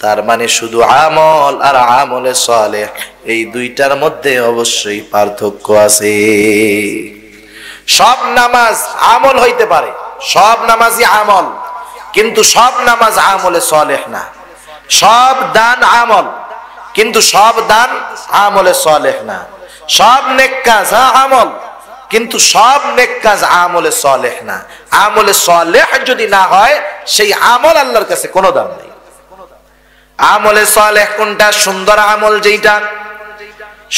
তার মানে শুধু আমল আর আমলে সালেহ এই দুইটার মধ্যে অবশ্যই পার্থক্য আছে। সব নামাজ আমল হইতে পারে, সব নামাজই আমল, কিন্তু সব নামাজ আমলে সালেহ না। সব দান আমল, কিন্তু সব দান আমলে সালেহ না। সব নেক কাজ আমল, কিন্তু সব নেক কাজ আমলে সালেহ না। আমলে সালেহ যদি না হয় সেই আমল আল্লাহর কাছে কোনো দাম নেই। আমলে সালেহ কোনটা? সুন্দর আমল যেইটা।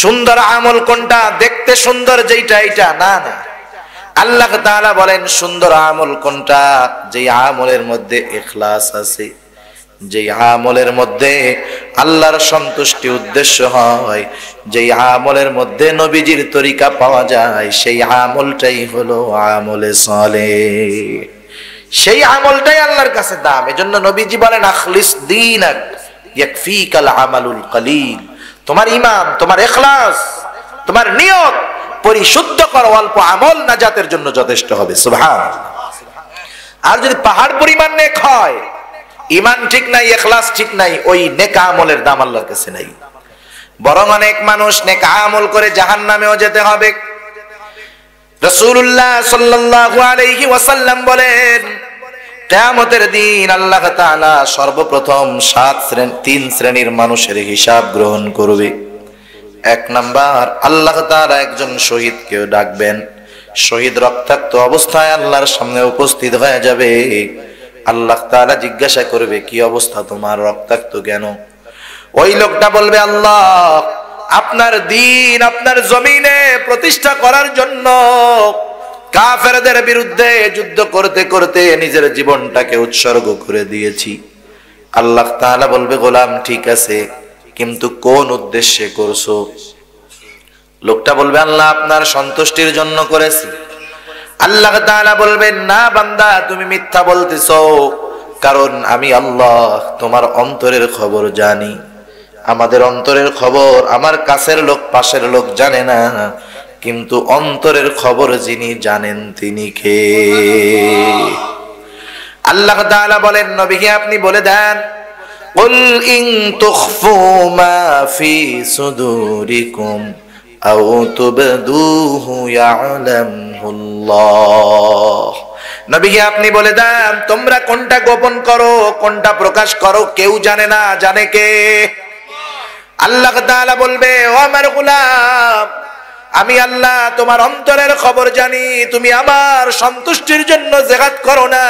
সুন্দর আমল কোনটা? দেখতে সুন্দর যেইটা, এইটা না, না। আল্লাহ তাআলা বলেন সুন্দর আমল কোনটা? যেই আমলের মধ্যে ইখলাস আছে, যেই আমলের মধ্যে আল্লাহর সন্তুষ্টি উদ্দেশ্য হয়, যেই আমলের মধ্যে নবীজির তরিকা পাওয়া যায়, সেই আমলটাই হলো আমলে সালেহ। সেই আমলটাই আল্লাহর কাছে দাম। এজন্য নবীজি বলেন আখলিস দীনাক ইয়াকফিকাল আমালুল কলিল, তোমার ঈমান, তোমার ইখলাস, তোমার নিয়ত পরিশুদ্ধ করো, অল্প আমল নাজাতের জন্য যথেষ্ট হবে। সুবহানাল্লাহ। আর যদি পাহাড় পরিমাণ নেক হয়, ঈমান ঠিক নাই, ইখলাস ঠিক নাই, ওই নেক আমলের দাম আল্লাহর কাছে নাই। বরং অনেক মানুষ নেক আমল করে জাহান্নামেও যেতে হবে। রাসূলুল্লাহ সাল্লাল্লাহু আলাইহি ওয়াসাল্লাম বলেন কিয়ামতের দিন আল্লাহ তাআলা সর্বপ্রথম 3 শ্রেণীর মানুষের হিসাব গ্রহণ করবে। 1 নাম্বার, আল্লাহ তাআলা একজন শহীদকে ডাকবেন। শহীদ রক্তাক্ত অবস্থায় আল্লাহর সামনে উপস্থিত হয়ে যাবে। আল্লাহ তাআলা জিজ্ঞাসা করবে কি অবস্থা তোমার, রক্তাক্ত কেন? ওই লোকটা বলবে আল্লাহ আপনার দ্বীন আপনার জমিনে প্রতিষ্ঠা করার জন্য কাফেরদের বিরুদ্ধে যুদ্ধ করতে করতে নিজের জীবনটাকে উৎসর্গ করে দিয়েছি। আল্লাহ তাআলা বলবে গোলাম ঠিক আছে, কিন্তু কোন উদ্দেশ্যে করছো? লোকটা বলবে আল্লাহ আপনার সন্তুষ্টির জন্য করেছি। আল্লাহ তাআলা বলবেন না বান্দা তুমি মিথ্যা বলতেছো, কারণ আমি আল্লাহ তোমার অন্তরের খবর জানি। আমাদের অন্তরের খবর আমার কাছের লোক পাশের লোক জানে না, কিন্তু অন্তরের খবর যিনি জানেন তিনি কে? আল্লাহ তাআলা বলেন নবীকে আপনি বলে দেন কুল ইন তুখফু মা ফি সুদুরিকুম আও তুবদুহু ইয়ালামুল্লাহ। নবীকে আপনি বলে দেন তোমরা কোনটা গোপন করো কোনটা প্রকাশ করো কেউ জানে না, জানে কে? আল্লাহ তাআলা বলবে ও আমার গোলাম আমি আল্লাহ তোমার অন্তরের খবর জানি। তুমি আমার সন্তুষ্টির জন্য জিহাদ করো না,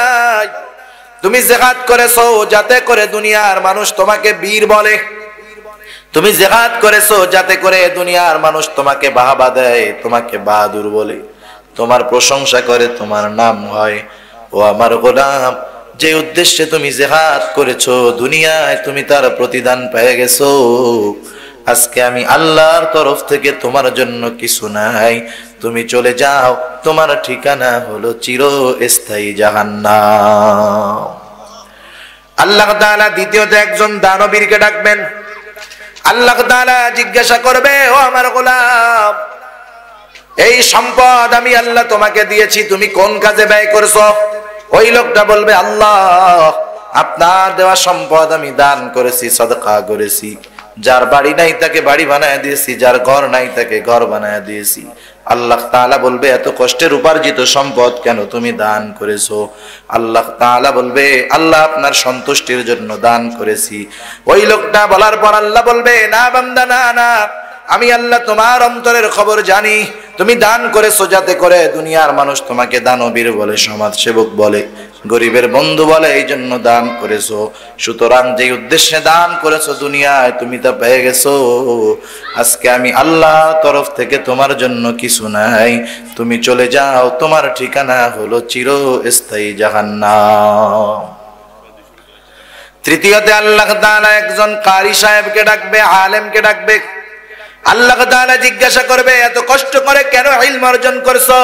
তুমি জিহাদ করেছো যাতে করে দুনিয়ার মানুষ তোমাকে বীর বলে। তুমি জিহাদ করেছো যাতে করে দুনিয়ার মানুষ তোমাকে বাহবা দেয়, তোমাকে বাহাদুর বলে, তোমার প্রশংসা করে, তোমার নাম হয়। ও আমার গোলাম যে উদ্দেশ্যে তুমি জিহাদ করেছো দুনিয়ায় তুমি তার প্রতিদান পেয়ে গেছো। আজকে আমি আল্লাহর তরফ থেকে তোমার জন্য কিছু নাই, তুমি চলে যাও, তোমার ঠিকানা হলো চিরস্থায়ী জাহান্নাম। আল্লাহ তাআলা দ্বিতীয়ত একজন দানবীরকে ডাকবেন। আল্লাহ তাআলা জিজ্ঞাসা করবে, ও আমার গোলাম, এই সম্পদ আমি আল্লাহ তোমাকে দিয়েছি, তুমি কোন কাজে ব্যয় করছো? ওই লোকটা বলবে, আল্লাহ, আপনার দেওয়া সম্পদ আমি দান করেছি, সদকা করেছি। যার বাড়ি নাই তাকে বাড়ি বানায় দিয়েছি, যার ঘর নাই তাকে ঘর বানায় দিয়েছি। আল্লাহ তাআলা বলবে, এত কষ্টের উপার্জিত সম্পদ কেন তুমি দান করেছো? আল্লাহ তাআলা বলবে, আল্লাহ আপনার সন্তুষ্টির জন্য দান করেছি। ওই লোকটা বলার পর আল্লাহ বলবে, না বান্দা, না না, আমি আল্লাহ তোমার অন্তরের খবর জানি। তুমি দান করেছো যাতে করে দুনিয়ার মানুষ তোমাকে দানবীর বলে, সমাজ সেবক বলে, গরিবের বন্ধু বলে, এই জন্য দান করেছো। সুতরাং যে উদ্দেশ্যে দান করেছো দুনিয়ায় তুমি তা পেয়ে গেছো। আজকে আমি আল্লাহর তরফ থেকে তোমার জন্য কিছু নাই, তুমি চলে যাও, তোমার ঠিকানা হলো চিরস্থায়ী জাহান্নাম। তৃতীয়তে আল্লাহ তাআলা একজন কারি সাহেবকে ডাকবে, আলেমকে ডাকবে। আল্লাহ তাআলা জিজ্ঞাসা করবে, এত কষ্ট করে কেন ইলম অর্জন করছো?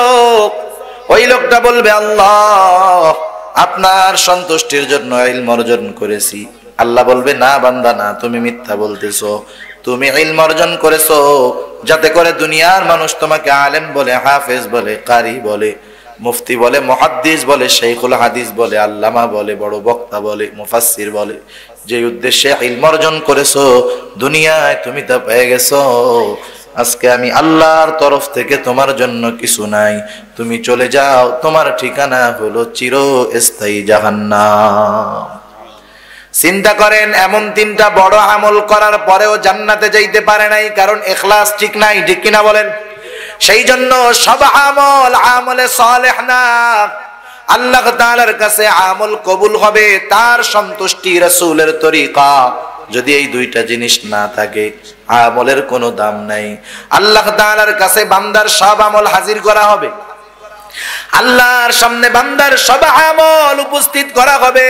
ওই লোকটা বলবে, আল্লাহ, আপনার সন্তুষ্টির জন্য ইলম অর্জন করেছি। আল্লাহ বলবে, না বান্দা, না, তুমি মিথ্যা বলতেছো। তুমি ইলম অর্জন করেছো যাতে করে দুনিয়ার মানুষ তোমাকে আলেম বলে, হাফেজ বলে, কারি বলে, মুফতি বলে, মুহাদ্দিস বলে, শাইখুল হাদিস বলে, আল্লামা বলে, বড় বক্তা বলে, মুফাসসির বলে। যে উদ্দেশ্যে ইলম অর্জন করেছো দুনিয়ায় তুমি তা পেয়ে গেছো। আজকে আমি আল্লাহর তরফ থেকে তোমার জন্য কিছু নাই, তুমি চলে যাও, তোমার ঠিকানা হলো চিরস্থায়ী জাহান্নাম। চিন্তা করেন, এমন তিনটা বড় আমল করার পরেও জান্নাতে যাইতে পারে নাই, কারণ ইখলাস ঠিক নাই, ঠিক কিনা বলেন? সেই জন্য সব আমল আমলে সালেহ না। আল্লাহ তাআলার কাছে আমল কবুল হবে তার সন্তুষ্টি, রাসূলের তরিকা যদি এই দুইটা জিনিস না থাকে, আমলের কোনো দাম নাই। আল্লাহ তাআলার কাছে বান্দার সব আমল হাজির করা হবে, আল্লাহর সামনে বান্দার সব আমল উপস্থিত করা হবে।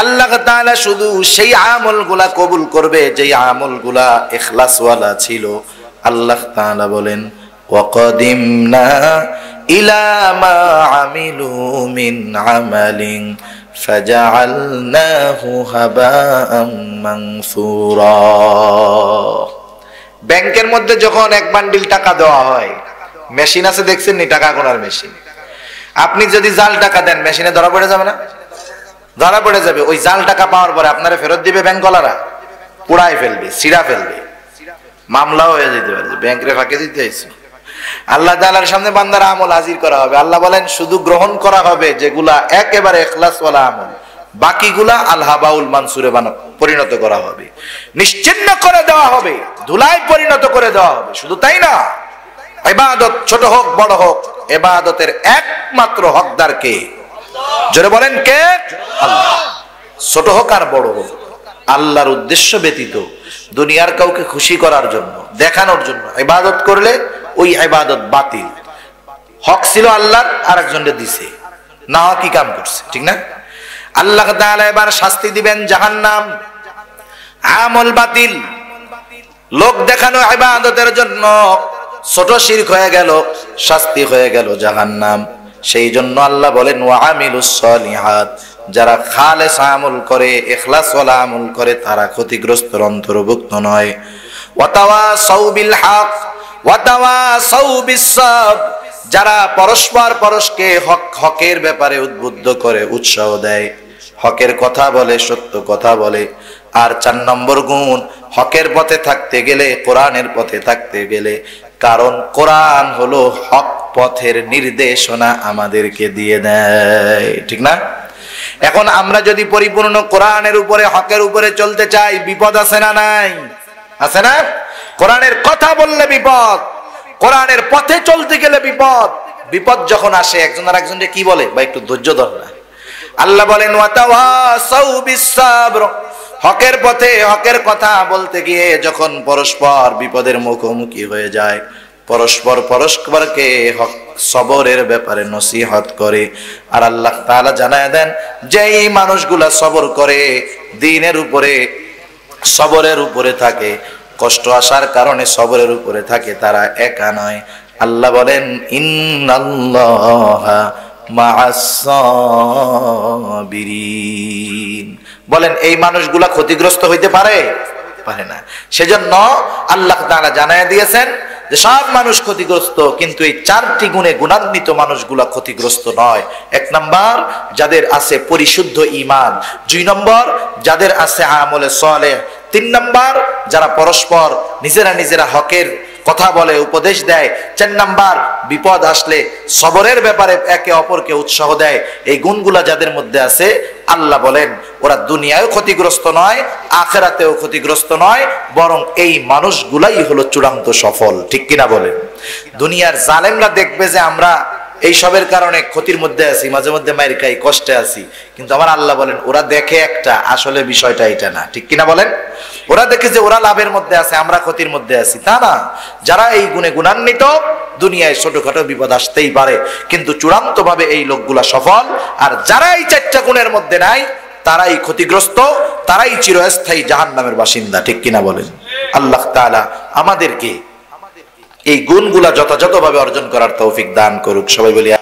আল্লাহ তাআলা শুধু সেই আমলগুলা কবুল করবে যেই আমলগুলা ইখলাসওয়ালা ছিল। আল্লাহ তাআলা বলেন, ওয়াকাদিমনা ইলা মা আমিলু মিন আমালিন ফাজআলনাহু হাবাআম মানসুরা। ব্যাংকের মধ্যে যখন এক বান্ডিল টাকা দেওয়া হয়, মেশিন আছে, দেখছেন নি? টাকা গোনার মেশিন। আপনি যদি জাল টাকা দেন, মেশিনে ধরা পড়ে যাবে না? ধরা পড়ে যাবে। ওই জাল টাকা পাওয়ার পরে আপনারা ফেরত দিবে ব্যাংকওয়ালারা, পুড়ায় ফেলবে, ছিঁড়া ফেলবে, মামলাও হয়ে যেতে পারে, ব্যাংকে ফাঁকে দিতে হয়েছে। আল্লাহ তাআলার সামনে বান্দার আমল হাজির করা হবে। আল্লাহ বলেন, শুধু গ্রহণ করা হবে যেগুলা একেবারে ইখলাসওয়ালা আমল, বাকিগুলা আল-হাবাউল মানসুরে পরিণত করা হবে, নিশ্চিহ্ন করে দেওয়া হবে, ধুলায় পরিণত করে দেওয়া হবে। শুধু তাই না, ইবাদত ছোট হোক বড় হোক, ইবাদতের একমাত্র হকদার কে? জোরে বলেন, কে? আল্লাহ। ছোট হোক আর বড় হোক, আল্লাহর উদ্দেশ্য ব্যতীত দুনিয়ার কাউকে খুশি করার জন্য, দেখানোর জন্য ইবাদত করলে ওই ইবাদত বাতিল। হক ছিল আল্লাহর, আরেকজনকে দিছে, না কি কাম করছে, ঠিক না? আল্লাহ তাআলা এবার শাস্তি দিবেন জাহান্নাম। আমল বাতিল, লোক দেখানো ইবাদতের জন্য ছোট শিরক হয়ে গেল, শাস্তি হয়ে গেল জাহান্নাম। সেই জন্য আল্লাহ বলেন, ওয়া আমিলুস সলিহাত, যারা খালেস আমল করে, ইখলাসওয়ালা আমল করে, তারা ক্ষতিগ্রস্তর অন্তর্ভুক্ত নয়। ওয়া তাওয়াসাউ বিল হক ওয়া তাওয়াসাউ বিস সাবর, যারা পরস্পর পরস্পরকে হকের ব্যাপারে উদ্বুদ্ধ করে, উৎসাহ দেয়, হকের কথা বলে, সত্য কথা বলে। আর 4 নম্বর গুণ, হকের পথে থাকতে গেলে, কোরআনের পথে থাকতে গেলে, কারণ কোরআন হলো হক পথের নির্দেশনা আমাদেরকে দিয়ে দেয়, ঠিক না? এখন আমরা যদি পরিপূর্ণ কোরআনের উপরে, হকের উপরে চলতে চাই, বিপদ আছে না নাই? আছে না? কোরআনের কথা বললে বিপদ, কোরআনের পথে চলতে গেলে বিপদ। বিপদ যখন আসে, একজন আর একজনকে কি বলে, বা একটু ধৈর্য ধর না। আল্লাহ বলেন, ওয়া তাওয়াসাউ বিস সাবর, হকের পথে হকের কথা বলতে গিয়ে যখন পরস্পর বিপদের মুখোমুখি হয়ে যায়, পরস্পর পরস্পরকে হক সবরের ব্যাপারে নসিহত করে। আর আল্লাহ তাআলা জানায় দেন, যেই মানুষগুলা সবর করে, দ্বীনের উপরে, সবরের উপরে থাকে, কষ্ট আসার কারণে সবরের উপরে থাকে, তারা একা নয়, আল্লাহ বলেন ইন্নাল্লাহা মাআস সাবিরিন। বলেন এই মানুষগুলা ক্ষতিগ্রস্ত হইতে পারে? পারে না। সেজন্য আল্লাহ তাআলা জানায় দিয়েছেন যে সব মানুষ ক্ষতিগ্রস্ত, কিন্তু এই চারটি গুণে গুণান্বিত মানুষগুলা ক্ষতিগ্রস্ত নয়। এক নাম্বার, যাদের আছে পরিশুদ্ধ ঈমান। দুই নম্বর, যাদের আছে আমলে সালেহ। তিন নাম্বার, যারা পরস্পর নিজেরা হকের কথা বলে, উপদেশ দেয়। চার নাম্বার, বিপদ আসলে সবরের ব্যাপারে একে অপরকে উৎসাহ দেয়। এই গুণগুলা যাদের মধ্যে আছে, আল্লাহ বলেন ওরা দুনিয়ায়ও ক্ষতিগ্রস্ত নয়, আখিরাতেও ক্ষতিগ্রস্ত নয়, বরং এই মানুষগুলাই হলো চূড়ান্ত সফল। ঠিক কিনা বলেন? দুনিয়ার জালেমরা দেখবে যে আমরা এই সবের কারণে ক্ষতির মধ্যে আছি, মাঝে মধ্যে মাইর খাই, কষ্টে আছি, কিন্তু আমার আল্লাহ বলেন ওরা দেখে একটা, আসলে বিষয়টা এটা না। ঠিক কিনা বলেন? ওরা দেখে যে ওরা লাভের মধ্যে আছে, আমরা ক্ষতির মধ্যে আছি, তা না। যারা এই গুণে গুণান্বিত, দুনিয়ায় ছোটখাটো বিপদ আসতেই পারে, কিন্তু চূড়ান্ত ভাবে এই লোকগুলা সফল। আর যারা এই চারটা গুণের মধ্যে নাই, তারাই ক্ষতিগ্রস্ত, তারাই চিরস্থায়ী জাহান্নামের বাসিন্দা। ঠিক কিনা বলেন? আল্লাহ তাআলা আমাদেরকে এই গুণগুলা যথাযথভাবে অর্জন করার তৌফিক দান করুক। সবাই বলি